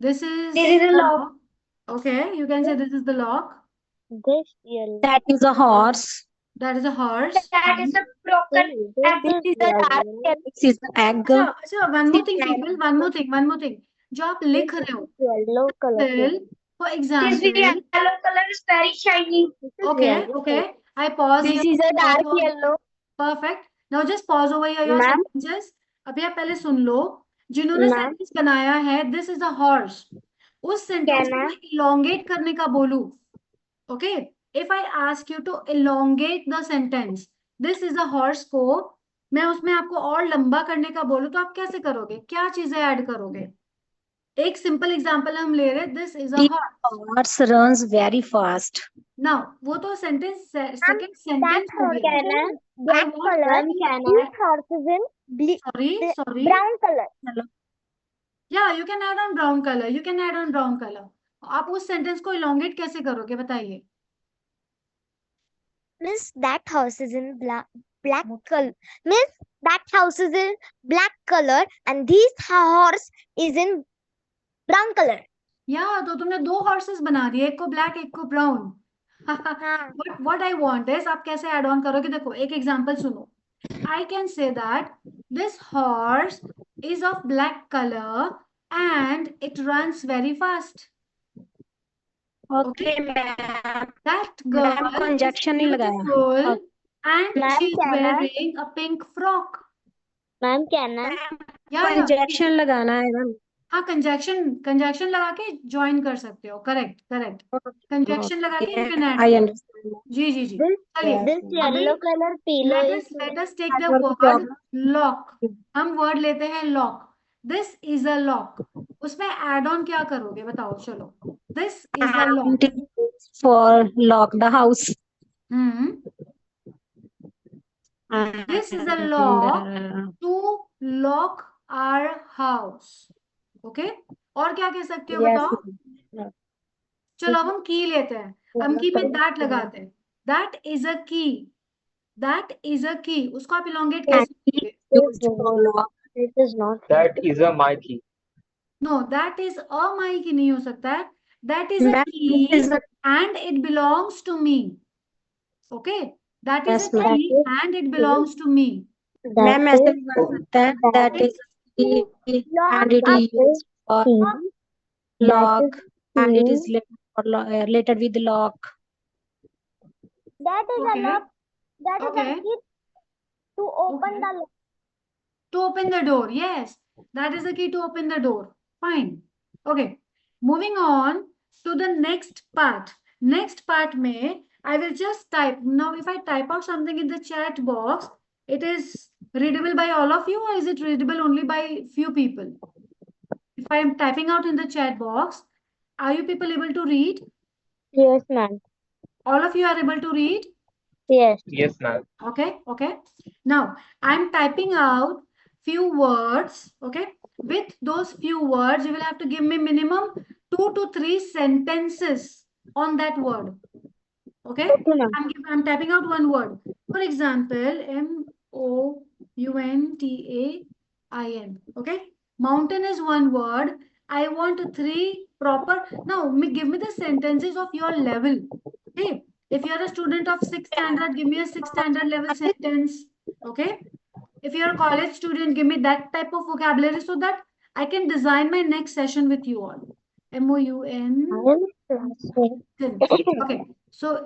[SPEAKER 1] This is
[SPEAKER 3] This is a
[SPEAKER 1] the
[SPEAKER 3] lock.
[SPEAKER 1] lock. Okay. You can say this is the lock.
[SPEAKER 9] This yellow.
[SPEAKER 10] That is a horse.
[SPEAKER 1] That is a horse.
[SPEAKER 3] That is a broken egg.
[SPEAKER 9] This is yellow.
[SPEAKER 10] This is the egg.
[SPEAKER 1] अच्छा, one more thing, people. One more thing. जो आप लिख रहे हो.
[SPEAKER 9] Yellow color.
[SPEAKER 1] Well, for
[SPEAKER 3] This
[SPEAKER 1] example.
[SPEAKER 3] yellow color is very shiny.
[SPEAKER 1] Okay. Okay. I pause
[SPEAKER 11] This
[SPEAKER 1] here.
[SPEAKER 11] is a dark
[SPEAKER 1] Pause.
[SPEAKER 11] yellow.
[SPEAKER 1] Perfect. Now just pause over here your
[SPEAKER 9] Ma'am?
[SPEAKER 1] sentences. अभी आप पहले सुन लो. जिन्होंने
[SPEAKER 9] Ma'am?
[SPEAKER 1] Sentence बनाया है this is a horse, उस sentence को
[SPEAKER 9] Can I?
[SPEAKER 1] मैं elongate करने का बोलूं. Okay. If I ask you to elongate the sentence, this is a horse को मैं उसमें आपको और लंबा करने का बोलूं तो आप कैसे करोगे? क्या चीजें ऐड करोगे? एक सिंपल एग्जांपल हम ले रहे हैं. This is a
[SPEAKER 10] The
[SPEAKER 1] horse.
[SPEAKER 10] horse runs very fast.
[SPEAKER 1] Now वो तो सेंटेंस सेकंड सेंटेंस हो
[SPEAKER 9] That
[SPEAKER 1] गया.
[SPEAKER 9] can I?
[SPEAKER 1] I
[SPEAKER 9] Black
[SPEAKER 1] want
[SPEAKER 9] color.
[SPEAKER 1] one can I?
[SPEAKER 9] These horses in
[SPEAKER 1] Sorry.
[SPEAKER 9] brown color.
[SPEAKER 1] Yeah, you can add on brown color. You can add on brown color. आप उस sentence को elongate कैसे करोगे बताइए?
[SPEAKER 9] Miss, that house is in black color. Miss, that house is in black color and this horse is in brown color.
[SPEAKER 1] या तो तुमने दो हॉर्सेस बना दिए, एक को ब्लैक एक को ब्राउन.
[SPEAKER 9] हाँ.
[SPEAKER 1] What I want is आप कैसे ऐड ऑन करोगे? देखो एक एग्जांपल सुनो. I can say that this horse is of black color and it runs very fast.
[SPEAKER 10] Okay, ma'am.
[SPEAKER 1] That girl
[SPEAKER 10] Ma'am,
[SPEAKER 1] is
[SPEAKER 10] conjunction नहीं लगाया.
[SPEAKER 1] beautiful and
[SPEAKER 9] Ma'am,
[SPEAKER 1] she's
[SPEAKER 9] can I?
[SPEAKER 1] wearing a pink frock.
[SPEAKER 9] Ma'am, can I?
[SPEAKER 1] या
[SPEAKER 10] Conjunction लगाना है ma'am.
[SPEAKER 1] हाँ, conjunction लगा के join कर सकते हो. करेक्ट. कंजक्शन लगा के you can add.
[SPEAKER 10] I understand.
[SPEAKER 1] जी. चलिए
[SPEAKER 9] This yellow color pillow is
[SPEAKER 1] let us take the
[SPEAKER 10] Word
[SPEAKER 1] word
[SPEAKER 10] problem.
[SPEAKER 1] lock. हम वर्ड लेते हैं lock. This is a lock. उसमें add on क्या करोगे बताओ? चलो. This is a lock.
[SPEAKER 10] For lock the house.
[SPEAKER 1] This is a lock to lock our house. Okay? और क्या कह सकते हो बताओ? चलो अब हम की लेते हैं. हम की पे that लगाते हैं. That is a key. That is a key. उसको आप elongate कैसे करोगे?
[SPEAKER 9] It is not.
[SPEAKER 6] That is a my key.
[SPEAKER 1] No, that is a my key नहीं हो सकता है. That is a key and it belongs to me. Okay? That is
[SPEAKER 10] Yes,
[SPEAKER 1] a
[SPEAKER 10] ma'am.
[SPEAKER 1] key and it belongs to me.
[SPEAKER 10] Ma'am ऐसे भी बन सकता है that is key and it is used for lock and it is later with lock.
[SPEAKER 9] That is a
[SPEAKER 1] Okay.
[SPEAKER 9] lock. That is a
[SPEAKER 1] Okay.
[SPEAKER 9] key to open
[SPEAKER 1] Okay.
[SPEAKER 9] the lock.
[SPEAKER 1] To open the door. Yes, that is the key to open the door. Fine. Okay. Moving on to the next part. Next part may I will just type. Now, if I type out something in the chat box, it is readable by all of you, or is it readable only by few people? If I am typing out in the chat box, are you people able to read?
[SPEAKER 9] Yes, ma'am.
[SPEAKER 1] All of you are able to read?
[SPEAKER 9] Yes.
[SPEAKER 6] Yes, ma'am.
[SPEAKER 1] Okay, okay. Now, I'm typing out few words, okay? With those few words, you will have to give me minimum 2 to 3 sentences on that word. Okay? I'm typing out one word. For example, mountain. Okay? Mountain is one word. I want 3 proper. Now, give me the sentences of your level. Okay? If you're a student of 6th standard, give me a 6th standard level sentence. Okay? If you're a college student, give me that type of vocabulary so that I can design my next session with you all. MOUN. Okay, so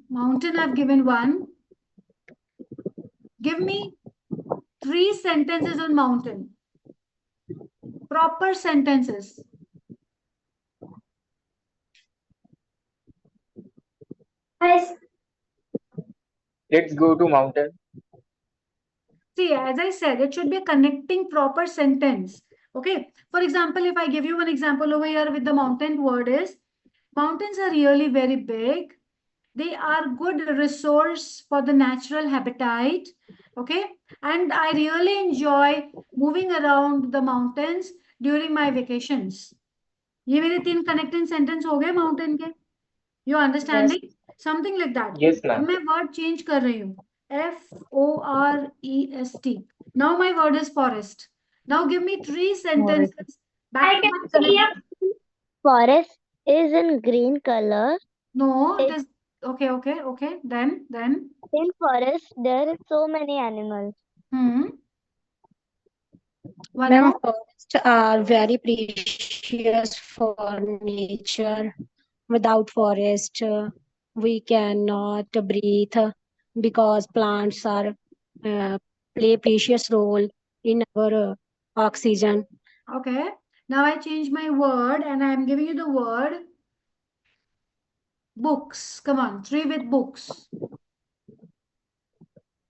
[SPEAKER 1] mountain I've given one. Give me 3 sentences on mountain. Proper sentences.
[SPEAKER 6] Let's go to mountain.
[SPEAKER 1] See, as I said, it should be a connecting proper sentence. Okay. For example, if I give you one example over here with the mountain word is, mountains are really very big. They are good resource for the natural habitat. Okay. And I really enjoy moving around the mountains during my vacations. ये मेरे 3 connecting sentence हो गए mountain के. You understanding? Something like that.
[SPEAKER 6] Yes, ma'am.
[SPEAKER 1] अब मैं word change कर रही हूँ. FOREST. Now my word is forest. Now give me 3 sentences. Back to back connected.
[SPEAKER 9] Forest is in green color.
[SPEAKER 1] No, it is okay. Then
[SPEAKER 9] In forest there is so many animals.
[SPEAKER 1] One
[SPEAKER 10] Ma'am,
[SPEAKER 1] more.
[SPEAKER 10] forests are very precious for nature. Without forest, we cannot breathe because plants are play precious role in our oxygen.
[SPEAKER 1] Okay. Now I change my word and I am giving you the word books. Come on, 3 with books.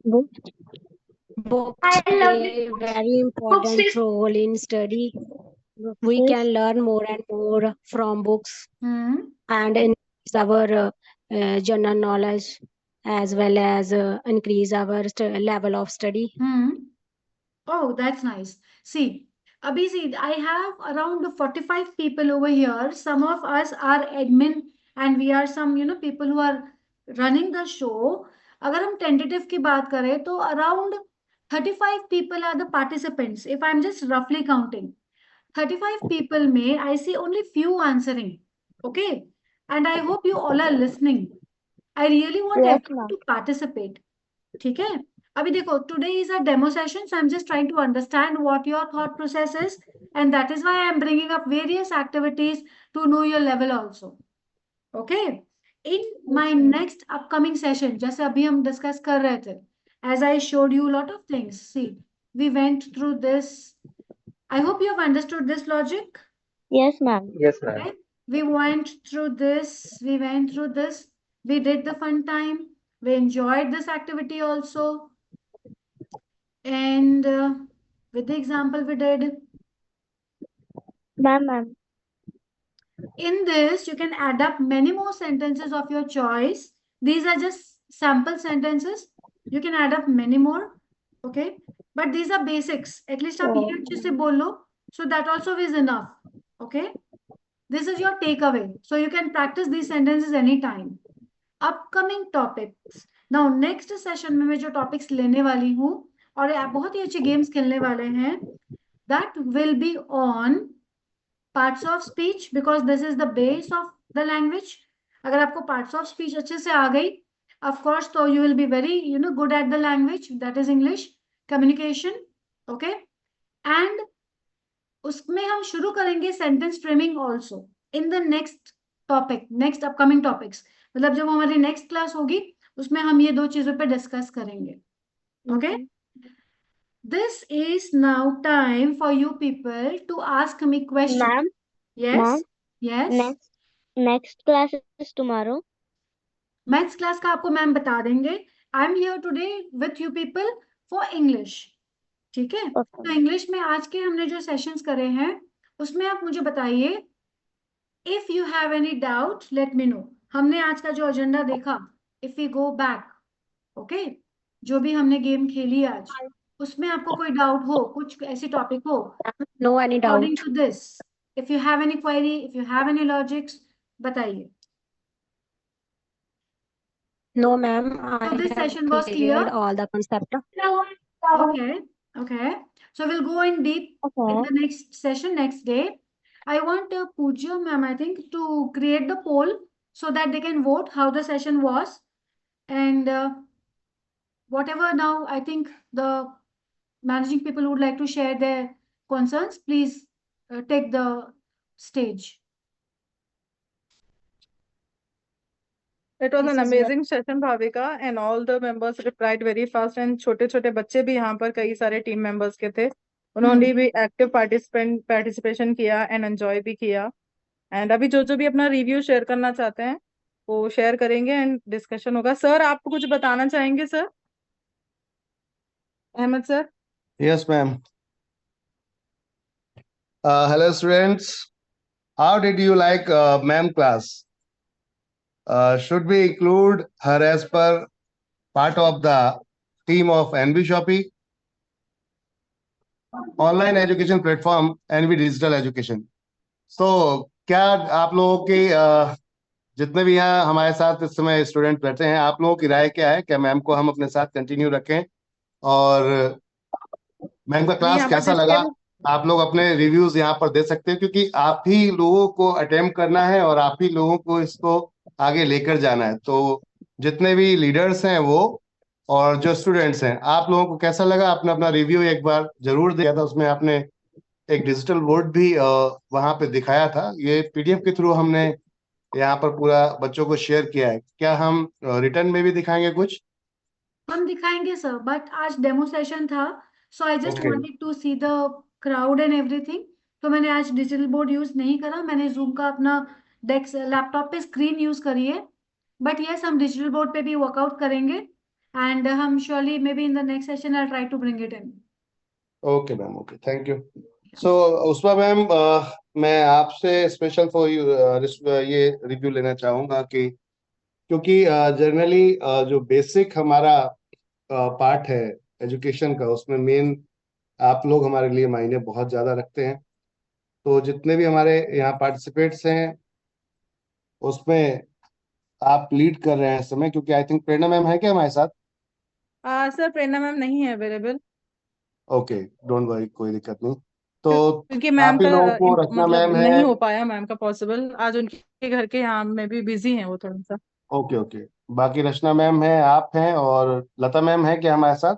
[SPEAKER 10] Books play very important role in study. We can learn more and more from books and increase our general knowledge as well as increase our level of study.
[SPEAKER 1] Oh, that's nice. See, Abhijit, I have around 45 people over here. Some of us are admin and we are some, people who are running the show. अगर हम tentative की बात करें तो around 35 people are the participants. If I'm just roughly counting, 35 people may I see only few answering. Okay. And I hope you all are listening. I really want everyone to participate. ठीक है? अभी देखो, today is a demo session, so I'm just trying to understand what your thought process is, and that is why I'm bringing up various activities to know your level also. Okay? In my next upcoming session, जैसे अभी हम discuss कर रहे थे, as I showed you a lot of things. See, we went through this. I hope you have understood this logic.
[SPEAKER 9] Yes, ma'am.
[SPEAKER 6] Yes, ma'am.
[SPEAKER 1] Okay? We went through this. We went through this. We did the fun time. We enjoyed this activity also. And with the example we did.
[SPEAKER 9] Ma'am.
[SPEAKER 1] In this, you can add up many more sentences of your choice. These are just sample sentences. You can add up many more. Okay. But these are basics. At least आप ये अच्छे से बोलो. So that also is enough. Okay. This is your takeaway. So you can practice these sentences anytime. Upcoming topics. Now next session में मैं जो topics लेने वाली हूँ और आप बहुत ही अच्छे games खेलने वाले हैं. That will be on parts of speech because this is the base of the language. अगर आपको parts of speech अच्छे से आ गई, of course, so you will be very, good at the language, that is English. Communication, okay. And उसमें हम शुरू करेंगे sentence framing also in the next topic, next upcoming topics, मतलब जब हमारी नेक्स्ट क्लास होगी उसमें हम ये 2 चीजों पे डिस्कस करेंगे, okay. This is now time for you people to ask me questions.
[SPEAKER 9] Ma'am,
[SPEAKER 1] Yes,
[SPEAKER 9] ma'am,
[SPEAKER 1] yes.
[SPEAKER 9] next class is tomorrow.
[SPEAKER 1] Maths class का आपको मैम बता देंगे. I am here today with you people for English. ठीक है,
[SPEAKER 9] Okay.
[SPEAKER 1] तो English में आज के हमने जो सेशंस करे हैं उसमें आप मुझे बताइए, if you have any doubt let me know. हमने आज का जो एजेंडा देखा, if we go back, okay, जो भी हमने गेम खेली आज, उसमें आपको कोई डाउट हो, कुछ ऐसी टॉपिक हो,
[SPEAKER 10] No any
[SPEAKER 1] according
[SPEAKER 10] doubt.
[SPEAKER 1] To this, if you have any query, if you have any logics, बताइए.
[SPEAKER 10] No, ma'am.
[SPEAKER 1] So
[SPEAKER 10] I
[SPEAKER 1] this
[SPEAKER 10] have
[SPEAKER 1] session was clear.
[SPEAKER 10] cleared all the concept.
[SPEAKER 1] Okay, okay. So we'll go in deep in the next session, next day. I want Pooja ma'am, I think, to create the poll so that they can vote how the session was. And whatever now, I think the managing people would like to share their concerns. Please take the stage.
[SPEAKER 2] It was
[SPEAKER 7] This
[SPEAKER 2] an
[SPEAKER 7] is very
[SPEAKER 2] amazing session, Bhavika, and all the members replied very fast. And छोटे छोटे बच्चे भी यहाँ पर कई सारे team members के थे, उन्होंने भी एक्टिव पार्टिसिपेशन किया एंड एंजॉय भी किया. एंड अभी जो भी अपना रिव्यू शेयर करना चाहते हैं वो शेयर करेंगे एंड डिस्कशन होगा. सर, आप कुछ बताना चाहेंगे sir? Ahmad sir.
[SPEAKER 12] Yes, ma'am. Hello, students. How did you like ma'am class? Should we include her as per part of the team of NB Shopee? Online education platform NB Digital Education. So, क्या आप लोगों के जितने भी यहाँ हमारे साथ इस समय स्टूडेंट बैठे हैं, आप लोगों की राय क्या है? क्या मैम को हम अपने साथ कंटिन्यू रखें? और मैम का क्लास कैसा लगा? आप लोग अपने रिव्यूज यहाँ पर दे सकते हैं, क्योंकि आप ही लोगों को अटेम्प्ट करना है और आप ही लोगों को इसको आगे लेकर जाना है. तो जितने भी लीडर्स हैं वो और जो स्टूडेंट्स हैं, आप लोगों को कैसा लगा? आपने अपना रिव्यू एक बार जरूर दिया था, उसमें आपने एक डिजिटल बोर्ड भी वहां पे दिखाया था. ये पीडीएफ के थ्रू हमने यहाँ पर पूरा बच्चों को शेयर किया है. क्या हम रिटर्न में भी दिखाएंगे कुछ?
[SPEAKER 1] हम दिखाएंगे सर, बट आज डेमो सेशन था, so I just
[SPEAKER 12] Okay.
[SPEAKER 1] Wanted to see the crowd and everything. तो मैंने आज डिजिटल बोर्ड यूज नहीं करा, मैंने जूम का अपना डेस्क लैपटॉप पे स्क्रीन यूज करी है. बट यस, हम डिजिटल बोर्ड पे भी वर्कआउट करेंगे एंड हम surely may be in the next session I try to bring it in.
[SPEAKER 12] Okay ma'am, okay, thank you. So Usma ma'am, मैं आपसे स्पेशल फॉर यू ये रिव्यू लेना चाहूंगा कि क्योंकि जनरली जो बेसिक हमारा पार्ट है एजुकेशन का, उसमें मेन आप लोग हमारे लिए मायने बहुत ज्यादा रखते हैं. तो जितने भी हमारे यहाँ पार्टिसिपेट्स हैं उसमें आप लीड कर रहे हैं इस समय, क्योंकि आई थिंक प्रेरणा मैम है क्या हमारे साथ?
[SPEAKER 2] सर, प्रेरणा मैम नहीं है अवेलेबल.
[SPEAKER 12] ओके, डोंट वरी, कोई दिक्कत नहीं. तो
[SPEAKER 2] क्योंकि मैम
[SPEAKER 12] आप ही
[SPEAKER 2] का
[SPEAKER 12] लोगों को रचना
[SPEAKER 2] मतलब
[SPEAKER 12] मैम है.
[SPEAKER 2] नहीं हो पाया मैम का पॉसिबल. आज उनके घर के यहाँ में भी बिजी हैं वो थोड़ा सा.
[SPEAKER 12] Okay, okay. बाकी रचना मैम है, आप हैं, और लता मैम है क्या हमारे साथ?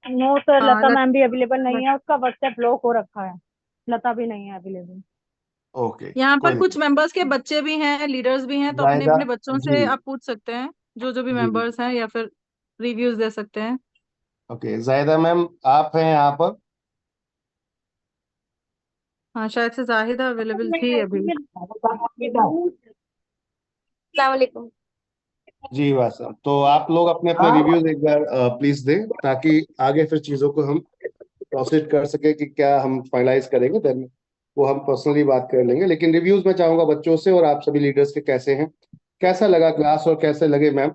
[SPEAKER 7] नो सर,
[SPEAKER 2] हाँ,
[SPEAKER 7] लता मैम भी अवेलेबल नहीं है, उसका व्हाट्सएप ब्लॉक हो रखा है. लता भी नहीं है अवेलेबल.
[SPEAKER 12] ओके,
[SPEAKER 2] यहाँ
[SPEAKER 12] कोई
[SPEAKER 2] पर कुछ मेंबर्स के बच्चे भी हैं, लीडर्स भी हैं, तो अपने
[SPEAKER 12] जायदा
[SPEAKER 2] अपने बच्चों
[SPEAKER 12] जी,
[SPEAKER 2] से आप पूछ सकते हैं, जो भी
[SPEAKER 12] जी,
[SPEAKER 2] मेंबर्स हैं, या फिर रिव्यूज दे सकते हैं.
[SPEAKER 12] ओके. जायदा मैम, आप हैं यहाँ पर?
[SPEAKER 2] हाँ, शायद से जाहिदा अवेलेबल थी अभी.
[SPEAKER 11] अस्सलामुअलैकुम.
[SPEAKER 12] जी बस, तो आप लोग अपने अपने रिव्यूज एक बार प्लीज दें, ताकि आगे फिर चीजों को हम प्रोसीड कर सके कि क्या हम फाइनलाइज करेंगे, देन वो हम पर्सनली बात कर लेंगे. लेकिन रिव्यूज मैं चाहूंगा बच्चों से और आप सभी लीडर्स के कैसे हैं, कैसा लगा क्लास और कैसे लगे ma'am,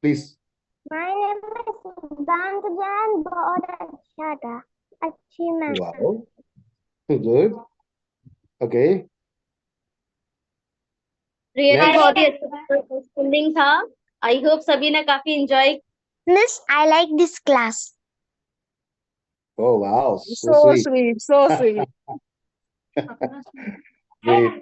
[SPEAKER 12] please.
[SPEAKER 9] My name is Siddhant Jain. बहुत अच्छा था, अच्छी ma'am.
[SPEAKER 12] Wow, good. Okay,
[SPEAKER 11] really
[SPEAKER 12] next.
[SPEAKER 11] बहुत ही अच्छा स्कूलिंग था. आई होप सभी ने काफी enjoy.
[SPEAKER 9] Miss, I like this class.
[SPEAKER 12] Oh wow, so
[SPEAKER 2] So
[SPEAKER 12] sweet.
[SPEAKER 2] sweet, so sweet.
[SPEAKER 12] Great.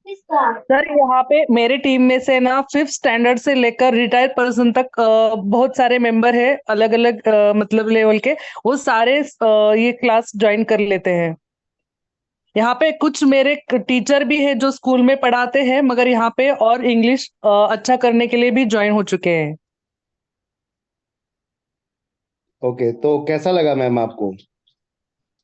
[SPEAKER 8] Sir यहाँ पे मेरे टीम में से ना 5th स्टैंडर्ड से लेकर रिटायर्ड पर्सन तक बहुत सारे मेंबर है, अलग अलग मतलब लेवल के। वो सारे ये क्लास ज्वाइन कर लेते हैं। यहाँ पे कुछ मेरे टीचर भी है जो स्कूल में पढ़ाते हैं, मगर यहाँ पे और इंग्लिश अच्छा करने के लिए भी ज्वाइन हो चुके हैं।
[SPEAKER 12] ओके, तो कैसा लगा मैम आपको?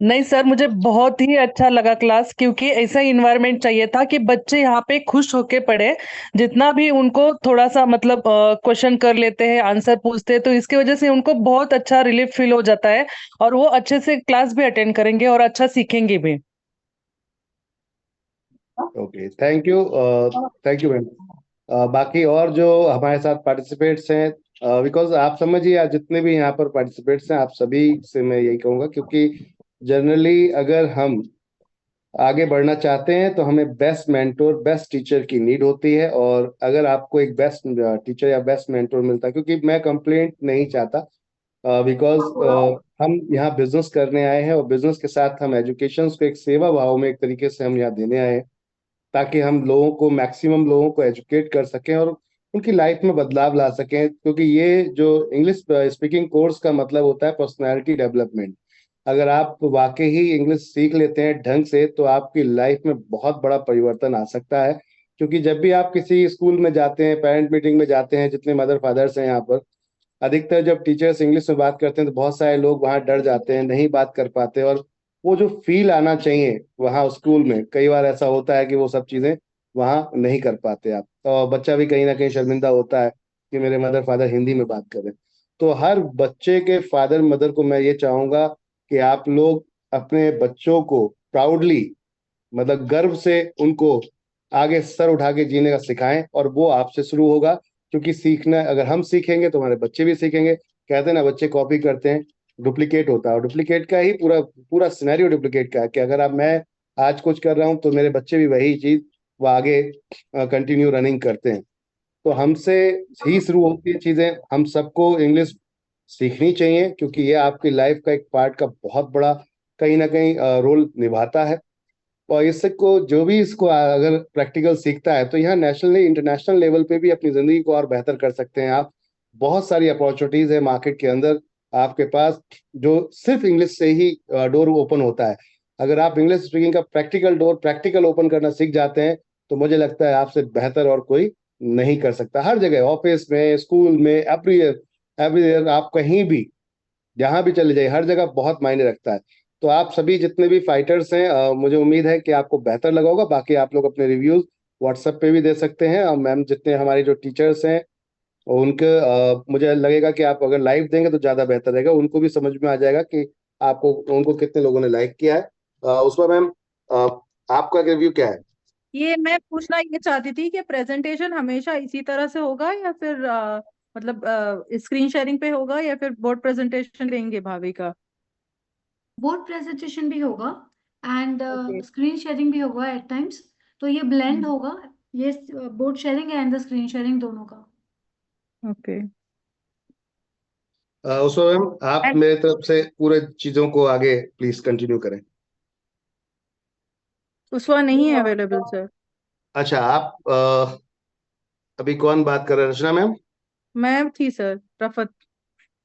[SPEAKER 8] नहीं सर, मुझे बहुत ही अच्छा लगा क्लास, क्योंकि ऐसा इन्वायरमेंट चाहिए था कि बच्चे यहाँ पे खुश होके पढ़े। जितना भी उनको थोड़ा सा मतलब क्वेश्चन कर लेते हैं, आंसर पूछते हैं, तो इसकी वजह से उनको बहुत अच्छा रिलीफ फील हो जाता है और वो अच्छे से क्लास भी अटेंड करेंगे और अच्छा सीखेंगे भी।
[SPEAKER 12] Okay, thank you ma'am. बाकी और जो हमारे साथ पार्टिसिपेट्स हैं, बिकॉज आप समझिए, आज जितने भी यहाँ पर पार्टिसिपेट्स हैं, आप सभी से मैं यही कहूँगा, क्योंकि जनरली अगर हम आगे बढ़ना चाहते हैं तो हमें बेस्ट मेंटोर, बेस्ट टीचर की नीड होती है। और अगर आपको एक बेस्ट टीचर या बेस्ट मेंटोर मिलता है, क्योंकि मैं कंप्लेंट नहीं चाहता, बिकॉज हम यहाँ बिजनेस करने आए हैं और बिजनेस के साथ हम एजुकेशन को एक सेवा भाव में एक तरीके से हम यहाँ देने आए हैं, ताकि हम लोगों को, मैक्सिमम लोगों को एजुकेट कर सकें और उनकी लाइफ में बदलाव ला सकें। क्योंकि ये जो इंग्लिश स्पीकिंग कोर्स का मतलब होता है पर्सनालिटी डेवलपमेंट। अगर आप वाकई ही इंग्लिश सीख लेते हैं ढंग से, तो आपकी लाइफ में बहुत बड़ा परिवर्तन आ सकता है। क्योंकि जब भी आप किसी स्कूल में जाते हैं, पेरेंट मीटिंग में जाते हैं, जितने मदर फादर्स हैं यहाँ पर, अधिकतर जब टीचर्स इंग्लिश में बात करते हैं तो बहुत सारे लोग वहाँ डर जाते हैं, नहीं बात कर पाते। और वो जो फील आना चाहिए वहाँ स्कूल में, कई बार ऐसा होता है कि वो सब चीजें वहाँ नहीं कर पाते आप, और बच्चा भी कहीं ना कहीं शर्मिंदा होता है कि मेरे मदर फादर हिंदी में बात करें। तो हर बच्चे के फादर मदर को मैं ये चाहूंगा कि आप लोग अपने बच्चों को प्राउडली, मतलब गर्व से उनको आगे सर उठा के जीने का सिखाएं। और वो आपसे शुरू होगा, क्योंकि सीखना, अगर हम सीखेंगे तो हमारे बच्चे भी सीखेंगे। कहते हैं ना, बच्चे कॉपी करते हैं, डुप्लीकेट होता है। और डुप्लीकेट का ही पूरा पूरा सिनेरियो डुप्लीकेट का है कि अगर अब मैं आज कुछ कर रहा हूँ तो मेरे बच्चे भी वही चीज वो आगे कंटिन्यू रनिंग करते हैं। तो हमसे ही शुरू होती है चीजें। हम सबको इंग्लिश सीखनी चाहिए, क्योंकि ये आपकी लाइफ का एक पार्ट का बहुत बड़ा कहीं ना कहीं रोल निभाता है। और इसको जो भी इसको अगर प्रैक्टिकल सीखता है तो यहाँ नेशनल इंटरनेशनल लेवल पे भी अपनी जिंदगी को और बेहतर कर सकते हैं आप। बहुत सारी अपॉर्चुनिटीज है मार्केट के अंदर आपके पास, जो सिर्फ इंग्लिश से ही डोर ओपन होता है। अगर आप इंग्लिश स्पीकिंग का प्रैक्टिकल ओपन करना सीख जाते हैं, तो मुझे लगता है आपसे बेहतर और कोई नहीं कर सकता। हर जगह, ऑफिस में, स्कूल में, एवरीवेयर आप कहीं भी जहां भी चले जाइए, हर जगह बहुत मायने रखता है। तो आप सभी जितने भी फाइटर्स हैं, मुझे उम्मीद है कि आपको बेहतर लगा होगा। बाकी आप लोग अपने रिव्यूज व्हाट्सएप पे भी दे सकते हैं। और मैम, जितने हमारी जो टीचर्स हैं उनके, मुझे लगेगा कि आप अगर लाइव देंगे तो ज्यादा बेहतर रहेगा, उनको भी समझ में आ जाएगा कि आपको, उनको कितने लोगों ने लाइक किया है। उस पर मैम, आपका रिव्यू क्या है?
[SPEAKER 2] ये मैं पूछना ये चाहती थी कि प्रेजेंटेशन हमेशा इसी तरह से होगा या फिर मतलब स्क्रीन शेयरिंग पे होगा या फिर बोर्ड प्रेजेंटेशन लेंगे भाभी का?
[SPEAKER 1] बोर्ड प्रेजेंटेशन भी होगा एंड
[SPEAKER 2] ओके
[SPEAKER 1] स्क्रीन शेयरिंग भी होगा एट टाइम्स। तो ये ब्लेंड होगा, ये board sharing and the screen sharing दोनों का।
[SPEAKER 2] ओके।
[SPEAKER 12] उस पर मैम आप मेरे तरफ से पूरे चीजों को आगे प्लीज कंटिन्यू करें।
[SPEAKER 2] उसवा नहीं है अवेलेबल सर।
[SPEAKER 12] अच्छा, आप अभी कौन बात कर रहे हैं? रचना मैम?
[SPEAKER 2] मैं थी सर, रफत।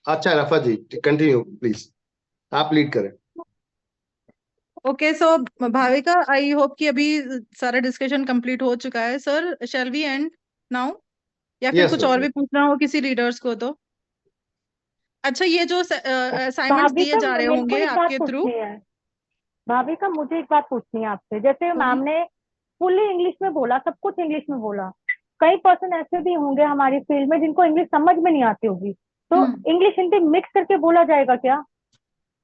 [SPEAKER 12] अच्छा, रफा जी, कंटिन्यू प्लीज, आप लीड करें।
[SPEAKER 2] Okay so Bhavika, I hope कि अभी सारा डिस्कशन कंप्लीट हो चुका है। Sir shall we end now, या फिर
[SPEAKER 12] यस
[SPEAKER 2] कुछ और भी पूछना हो किसी लीडर्स को तो? अच्छा, ये जो असाइनमेंट्स दिए
[SPEAKER 7] भाविका,
[SPEAKER 2] जा रहे
[SPEAKER 7] मेरे को
[SPEAKER 2] होंगे
[SPEAKER 7] एक बात
[SPEAKER 2] आपके थ्रू।
[SPEAKER 7] पूछनी है। भाविका, मुझे एक बात पूछनी है आपसे। जैसे मैम ने फुल्ली इंग्लिश में बोला, सब कुछ इंग्लिश में बोला, कई पर्सन ऐसे भी होंगे हमारी फील्ड में जिनको इंग्लिश समझ में नहीं आती होगी, तो इंग्लिश हिंदी मिक्स करके बोला जाएगा क्या?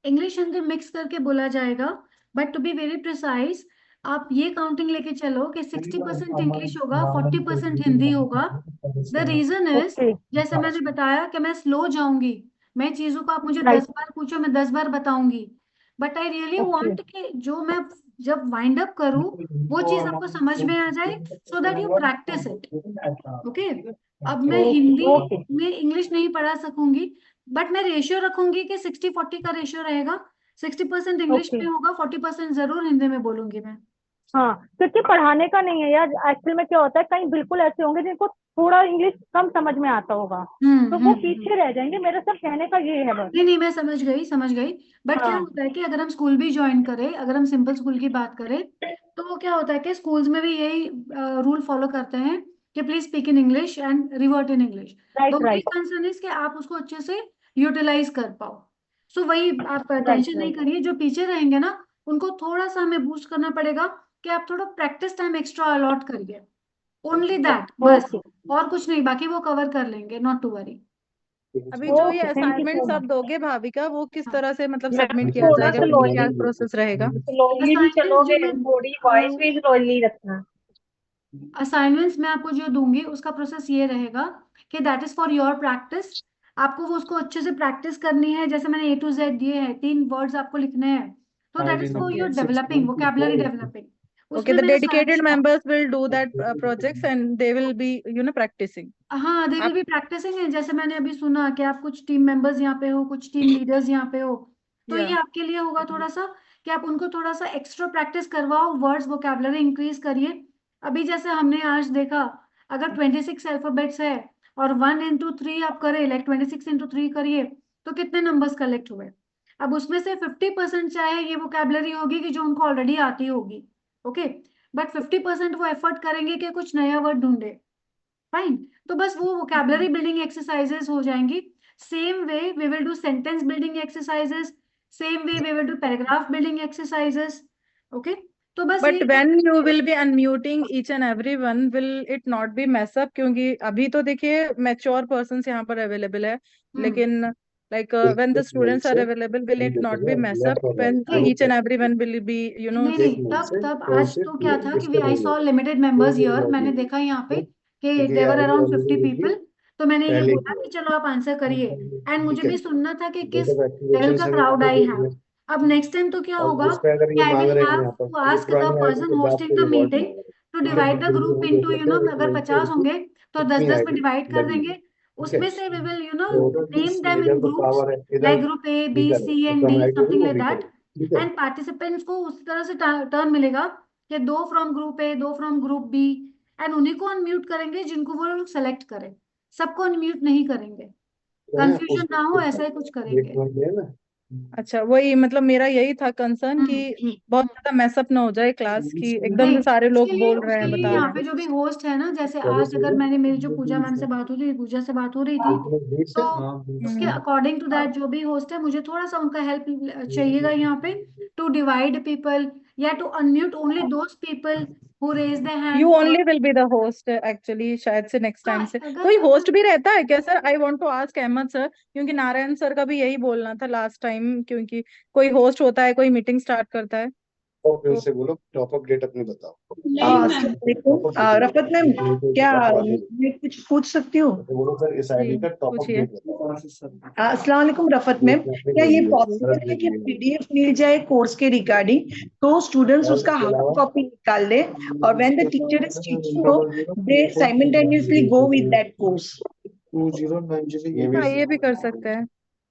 [SPEAKER 1] इंग्लिश हिंदी मिक्स करके बोला जाएगा, but to be very precise, आप ये काउंटिंग लेके चलो कि 60% इंग्लिश होगा, 40% हिंदी होगा। द रीजन इज, जैसे मैंने बताया कि मैं स्लो जाऊंगी, मैं चीजों को आप मुझे 10 बार पूछो, मैं 10 बार बताऊंगी। बट आई रियली वांट कि जो मैं जब वाइंड अप करूं वो चीज आपको समझ में आ जाए, so that you practice it. Okay, अब मैं हिंदी में इंग्लिश नहीं पढ़ा सकूंगी, बट मैं रेशियो रखूंगी कि 60-40 का रेशियो रहेगा। 60% इंग्लिश में होगा, 40% जरूर हिंदी में बोलूंगी मैं।
[SPEAKER 13] हाँ, क्योंकि पढ़ाने का नहीं है यार, एक्चुअल में क्या होता है, कहीं बिल्कुल ऐसे होंगे जिनको थोड़ा इंग्लिश कम समझ में आता होगा, तो वो पीछे रह जाएंगे। मेरा सब कहने का ये है बस।
[SPEAKER 1] नहीं नहीं, मैं समझ गई। बट क्या
[SPEAKER 13] हाँ
[SPEAKER 1] होता है कि अगर हम स्कूल भी ज्वाइन करें, अगर हम सिंपल स्कूल की बात करें, तो वो क्या होता है कि स्कूल्स में भी यही रूल फॉलो करते हैं कि please speak in English and revert in English.
[SPEAKER 13] Right
[SPEAKER 1] तो वही
[SPEAKER 13] राइट
[SPEAKER 1] कंसर्न है कि आप उसको अच्छे से यूटिलाइज कर पाओ। सो वही आप
[SPEAKER 13] राइट
[SPEAKER 1] टेंशन नहीं
[SPEAKER 13] राइट
[SPEAKER 1] करिए, जो पीछे रहेंगे ना उनको थोड़ा सा हमें बूस्ट करना पड़ेगा कि आप थोड़ा प्रैक्टिस टाइम एक्स्ट्रा अलॉट करिए। ओनली दैट, बस।
[SPEAKER 13] ओके
[SPEAKER 1] और कुछ नहीं, बाकी वो कवर कर लेंगे, नॉट टू वरी।
[SPEAKER 2] अभी जो ये
[SPEAKER 13] ओके, थैंक यू
[SPEAKER 2] असाइनमेंट
[SPEAKER 13] सो
[SPEAKER 2] सब
[SPEAKER 13] मच।
[SPEAKER 2] दोगे भाविका, वो किस
[SPEAKER 1] हाँ,
[SPEAKER 2] तरह से मतलब
[SPEAKER 13] मैम
[SPEAKER 2] सबमिट किया
[SPEAKER 13] थोड़ा
[SPEAKER 2] जाएगा,
[SPEAKER 13] स्लोली,
[SPEAKER 2] क्या प्रोसेस रहेगा?
[SPEAKER 13] स्लोली भी
[SPEAKER 1] असाइनमेंट्स जो
[SPEAKER 13] चलोगे,
[SPEAKER 1] मैं
[SPEAKER 13] थोड़ी वॉइस भी स्लोली रखना।
[SPEAKER 1] असाइनमेंट्स मैं आपको जो दूंगी उसका प्रोसेस ये रहेगा कि that is for your practice. आपको वो उसको अच्छे से प्रैक्टिस करनी है। जैसे मैंने A to Z दिए हैं, 3 वर्ड्स आपको लिखने हैं, तो that is for
[SPEAKER 2] okay
[SPEAKER 1] your developing, vocabulary developing.
[SPEAKER 2] Okay,
[SPEAKER 1] उसमें
[SPEAKER 2] द
[SPEAKER 1] मैंने
[SPEAKER 2] डेडिकेटेड
[SPEAKER 1] सारे,
[SPEAKER 2] members will do that projects and they will be practicing.
[SPEAKER 1] हाँ, दे विल
[SPEAKER 2] आप
[SPEAKER 1] बी प्रैक्टिसिंग है। जैसे मैंने अभी सुना कि आप कुछ टीम मेंबर्स यहाँ पे हो, कुछ टीम लीडर्स यहाँ पे हो, तो
[SPEAKER 2] या
[SPEAKER 1] ये आपके लिए होगा थोड़ा सा कि आप उनको थोड़ा सा एक्स्ट्रा प्रैक्टिस करवाओ, वर्ड्स वोकैबुलरी इंक्रीज करिए। अभी जैसे हमने आज देखा, अगर 26 अल्फाबेट्स है और 1 into 3 आप करें, लाइक 26 into 3 करिए, तो कितने नंबर्स कलेक्ट हुए? अब उसमें से 50% चाहे ये वोकैबुलरी होगी कि जो उनको ऑलरेडी आती होगी, ओके, बट 50% वो एफर्ट करेंगे कि कुछ नया वर्ड ढूंढे। फाइन। तो बस वो वोकैबुलरी बिल्डिंग एक्सरसाइजेस हो जाएंगी। Same way we will do sentence building exercises, same way we will do paragraph building exercises. Okay, तो बस
[SPEAKER 2] बट
[SPEAKER 1] ये
[SPEAKER 2] when you will be unmuting each and every one, will it not be mess up? क्योंकि अभी तो देखिए mature persons यहाँ पर available है, लेकिन like when the students are available, will it not be mess up when
[SPEAKER 1] नहीं
[SPEAKER 2] each and every one will be
[SPEAKER 1] नहीं नहीं, तब तब आज तो क्या था कि I saw limited members here. मैंने देखा यहाँ पे कि देवर अराउंड 50 पीपल। तो मैंने ये बोला कि चलो आप आंसर करिए, एंड मुझे भी सुनना था कि किस लेवल का क्राउड आई हैव। अब नेक्स्ट टाइम तो क्या होगा कि I will have to ask the person hosting the meeting to divide the group into, अगर 50 होंगे तो 10-10 में डिवाइड कर देंगे। उसमें से we will name them in groups, like group A, B, C, and D, something like that. And participants को उस तरह से टर्न मिलेगा कि 2 from group A, 2 from group B, and उन्हीं को अनम्यूट करेंगे जिनको वो लोग सेलेक्ट करें। सबको अनम्यूट नहीं करेंगे, कंफ्यूजन ना हो, ऐसा ही कुछ करेंगे।
[SPEAKER 2] अच्छा, वही मतलब मेरा यही था कंसर्न कि बहुत ज्यादा मैसअप ना हो जाए क्लास की, एकदम
[SPEAKER 1] नहीं,
[SPEAKER 2] से सारे लोग बोल रहे
[SPEAKER 1] उसके
[SPEAKER 2] हैं,
[SPEAKER 1] लिए
[SPEAKER 2] बता
[SPEAKER 1] यहाँ
[SPEAKER 2] रहे
[SPEAKER 1] पे
[SPEAKER 2] हैं।
[SPEAKER 1] जो भी होस्ट है ना, जैसे आज अगर मैंने, मेरी जो पूजा मैम से बात हो रही थी, पूजा से बात हो रही थी, तो उसके अकॉर्डिंग टू दैट जो भी होस्ट है, मुझे थोड़ा सा उनका हेल्प चाहिएगा यहाँ पे, टू डिवाइड पीपल या to unmute only those people who raise the hand
[SPEAKER 2] you
[SPEAKER 1] for.
[SPEAKER 2] Only will be the host actually, शायद से नेक्स्ट
[SPEAKER 1] हाँ,
[SPEAKER 2] टाइम से
[SPEAKER 1] अगर
[SPEAKER 2] कोई
[SPEAKER 1] अगर
[SPEAKER 2] होस्ट भी रहता है क्या सर? I want to ask Ahmad sir, क्योंकि नारायण सर का भी यही बोलना था लास्ट टाइम, क्योंकि कोई होस्ट होता है, कोई मीटिंग स्टार्ट करता है तो।
[SPEAKER 12] से बोलो टॉप अप डेट अपनी बताओ।
[SPEAKER 1] नहीं मैम,
[SPEAKER 14] रफत मैम, क्या मैं कुछ पूछ सकती हूँ?
[SPEAKER 12] बोलो सर इस आईडी
[SPEAKER 2] जी
[SPEAKER 12] का टॉप अप
[SPEAKER 2] पूछिए।
[SPEAKER 12] डेट बताओ।
[SPEAKER 14] अस्सलाम वालेकुम रफत मैम, क्या ये पॉसिबल है कि पीडीएफ मिल जाए कोर्स के रिगार्डिंग, तो स्टूडेंट्स उसका हार्ड कॉपी निकाल ले और when the teacher is teaching they simultaneously go with that course?
[SPEAKER 12] 2090
[SPEAKER 2] हाँ, ये भी कर सकते हैं।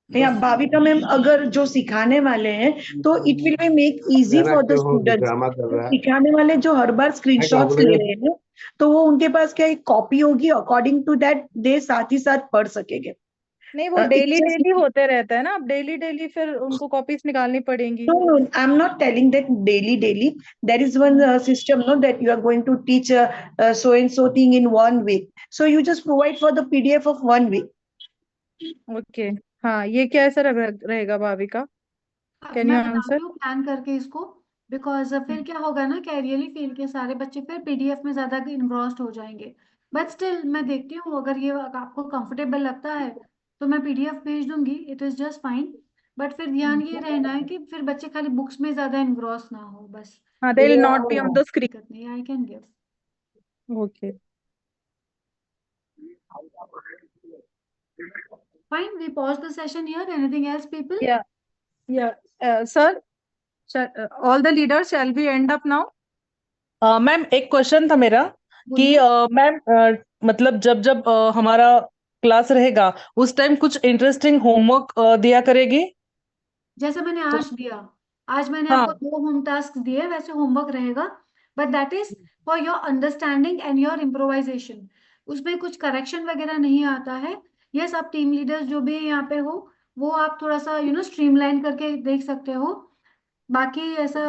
[SPEAKER 14] या भाविका मैम, अगर जो सिखाने वाले हैं तो it will be make easy for the students.
[SPEAKER 12] Drama कर रहा है।
[SPEAKER 14] सिखाने वाले जो हर बार स्क्रीनशॉट्स ले रहे हैं, तो वो उनके पास क्या एक कॉपी होगी, अकॉर्डिंग टू दैट दे साथ ही साथ पढ़ सकेंगे।
[SPEAKER 2] नहीं, वो डेली डेली होते रहता है ना, अब डेली डेली फिर उनको कॉपीज निकालनी पड़ेंगी।
[SPEAKER 14] No, I'm not telling that daily. There is one system, no, that you are going to teach so and so thing in 1 week. So you just provide for the PDF of 1 week.
[SPEAKER 2] Okay, हाँ, ये क्या ऐसा रहेगा Bhavika? Can
[SPEAKER 1] मैं
[SPEAKER 2] you
[SPEAKER 1] बताती
[SPEAKER 2] answer?
[SPEAKER 1] हूँ plan करके इसको। बिकॉज फिर क्या होगा ना कि आई रियली फील के सारे बच्चे फिर पीडीएफ में ज्यादा इनग्रॉस्ड हो जाएंगे। बट स्टिल मैं देखती हूँ, अगर ये आपको कंफर्टेबल लगता है तो मैं पीडीएफ भेज दूंगी, it is just fine. But फिर ध्यान ये रहना है कि फिर बच्चे खाली बुक्स में ज्यादा इनग्रॉस ना हो, बस।
[SPEAKER 2] हाँ, they will not be on the screen.
[SPEAKER 1] दिक्कत नहीं, I can give.
[SPEAKER 2] Okay,
[SPEAKER 1] fine, we pause the session here. Anything else people?
[SPEAKER 2] या sir, all the leaders shall be and up now.
[SPEAKER 8] Ma'am एक question था मेरा कि
[SPEAKER 1] बोलिए।
[SPEAKER 8] Ma'am मतलब जब जब हमारा क्लास रहेगा उस टाइम कुछ इंटरेस्टिंग होमवर्क दिया करेगी?
[SPEAKER 1] जैसे मैंने आज दिया, आज मैंने
[SPEAKER 8] हाँ
[SPEAKER 1] आपको 2 होम टास्क दिए, वैसे होमवर्क रहेगा। But that is for your understanding and your improvisation. उसमें कुछ करेक्शन वगैरह नहीं आता है। यस, आप टीम लीडर्स जो भी यहाँ पे हो वो आप थोड़ा सा स्ट्रीमलाइन करके देख सकते हो। बाकी ऐसा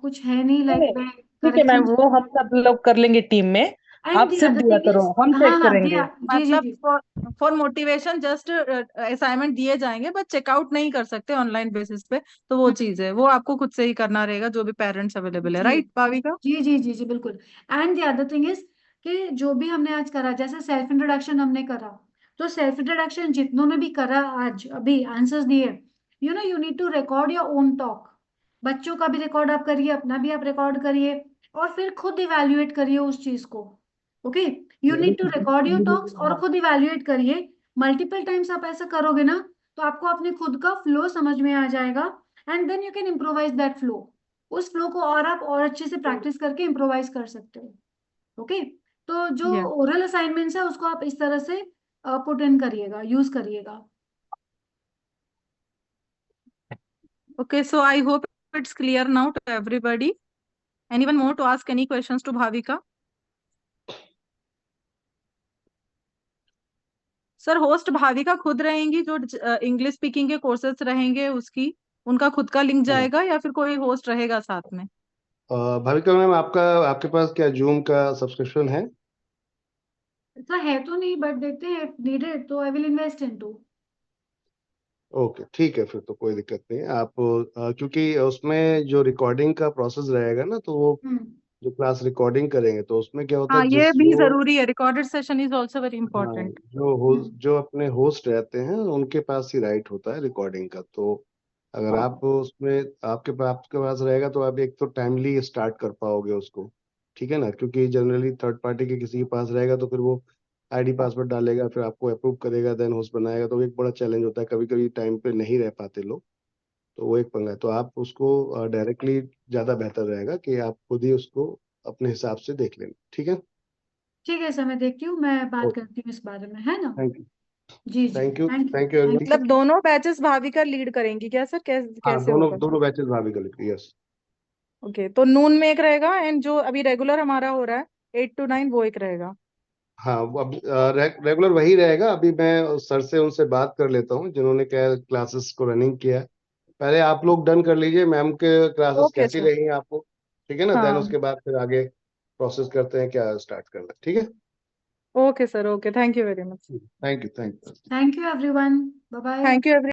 [SPEAKER 1] कुछ है नहीं, लाइक मैं
[SPEAKER 8] ठीक है मैम,
[SPEAKER 1] करेक्शन।
[SPEAKER 8] वो हम सब लोग कर लेंगे टीम में,
[SPEAKER 1] एंड
[SPEAKER 8] आप
[SPEAKER 1] दी
[SPEAKER 8] सिर्फ
[SPEAKER 1] अदर
[SPEAKER 8] दिया
[SPEAKER 1] थिंग
[SPEAKER 8] करो,
[SPEAKER 1] इज,
[SPEAKER 8] हम
[SPEAKER 1] हाँ
[SPEAKER 8] चेक
[SPEAKER 1] हाँ
[SPEAKER 8] करेंगे।
[SPEAKER 1] दिया, जी जी
[SPEAKER 2] मतलब
[SPEAKER 1] जी।
[SPEAKER 2] फॉर मोटिवेशन जस्ट असाइनमेंट दिए जाएंगे, बट चेकआउट नहीं कर सकते ऑनलाइन बेसिस पे। तो वो चीज है, वो आपको खुद से ही करना रहेगा, जो भी पेरेंट्स अवेलेबल है,
[SPEAKER 1] जी
[SPEAKER 2] राइट भाविका?
[SPEAKER 1] जी जी जी जी बिल्कुल। And the other thing is कि जो भी हमने आज करा, जैसे सेल्फ इंट्रोडक्शन हमने करा, तो सेल्फ इंट्रोडक्शन जितनों ने भी करा आज अभी आंसर्स दिए, you need to record your own talk. बच्चों का भी रिकॉर्ड आप करिए, अपना भी आप रिकॉर्ड करिए, और फिर खुद इवेल्युएट करिए उस चीज को। Okay, you need to record your talks और खुद इवेल्युएट करिए। मल्टीपल टाइम्स आप ऐसा करोगे ना, तो आपको अपने खुद का फ्लो समझ में आ जाएगा, and then you can improvise that flow. उस फ्लो को और आप और अच्छे से प्रैक्टिस करके इम्प्रोवाइज कर सकते हो। ओके, तो जो
[SPEAKER 2] या
[SPEAKER 1] ओरल असाइनमेंट्स है उसको आप इस तरह से पुट इन करिएगा, यूज करिएगा।
[SPEAKER 2] Okay, so I hope it's clear now to everybody. Anyone more to ask any questions to Bhavika? Sir, host Bhavika खुद रहेंगी, जो इंग्लिश स्पीकिंग के कोर्सेज रहेंगे उसकी उनका खुद का लिंक जाएगा, या फिर कोई होस्ट रहेगा साथ में?
[SPEAKER 12] भाविका मैम, आपके पास क्या जूम का सब्सक्रिप्शन है?
[SPEAKER 1] ऐसा है तो नहीं, बट देखते हैं, नीडेड तो I will invest in to.
[SPEAKER 12] Okay, ठीक है, फिर तो कोई दिक्कत नहीं है। आप क्योंकि उसमें जो रिकॉर्डिंग का प्रोसेस रहेगा ना, तो वो जो क्लास रिकॉर्डिंग करेंगे तो उसमें क्या होता
[SPEAKER 2] हाँ,
[SPEAKER 12] है,
[SPEAKER 2] ये
[SPEAKER 12] जिस
[SPEAKER 2] भी
[SPEAKER 12] जो
[SPEAKER 2] जरूरी है, recorded session is also very
[SPEAKER 12] हाँ,
[SPEAKER 2] इंपॉर्टेंट।
[SPEAKER 12] जो अपने होस्ट रहते हैं उनके पास ही राइट होता है रिकॉर्डिंग का। तो अगर आप उसमें आपके पास रहेगा तो आप एक तो टाइमली स्टार्ट कर पाओगे उसको, ठीक है ना? क्योंकि जनरली थर्ड पार्टी के किसी के पास रहेगा तो फिर वो आईडी पासवर्ड डालेगा, फिर आपको अप्रूव करेगा, देन होस्ट बनाएगा, तो एक बड़ा चैलेंज होता है। कभी कभी टाइम पे नहीं रह पाते लोग, तो वो एक पंगा है। तो आप उसको डायरेक्टली ज़्यादा बेहतर रहेगा कि आप खुद ही उसको अपने हिसाब से देख लेना, ठीक है?
[SPEAKER 1] ठीक है सर, मैं देखती हूँ, मैं बात
[SPEAKER 12] ओके,
[SPEAKER 1] करती हूँ इस बारे में, है ना?
[SPEAKER 12] थैंक यू,
[SPEAKER 1] जी जी,
[SPEAKER 12] thank you,
[SPEAKER 1] thank you
[SPEAKER 12] thank you
[SPEAKER 1] thank
[SPEAKER 12] everyone.
[SPEAKER 2] मतलब दोनों बैचेस भाविका लीड करेंगी क्या सर?
[SPEAKER 12] हाँ,
[SPEAKER 2] कैसे
[SPEAKER 12] दोनों
[SPEAKER 2] होगा?
[SPEAKER 12] दोनों बैचेस भाभी का लिखिए, यस।
[SPEAKER 2] ओके, तो नून में एक रहेगा, एंड जो अभी रेगुलर हमारा हो रहा है 8 to 9 वो एक रहेगा।
[SPEAKER 12] हाँ, अब रेगुलर वही रहेगा। अभी मैं सर से उनसे बात कर लेता हूँ जिन्होंने क्या क्लासेस को रनिंग किया है। पहले आप लोग डन कर लीजिए मैम के क्लासेस
[SPEAKER 2] ओके
[SPEAKER 12] कैसी
[SPEAKER 2] सर।
[SPEAKER 12] रही आपको, ठीक है ना? देन
[SPEAKER 2] हाँ,
[SPEAKER 12] उसके बाद फिर आगे प्रोसेस करते हैं, क्या स्टार्ट करना है, ठीक है?
[SPEAKER 2] Okay sir, okay, thank you very much.
[SPEAKER 12] Thank you, thank you.
[SPEAKER 1] You everyone, bye bye.
[SPEAKER 2] Thank you every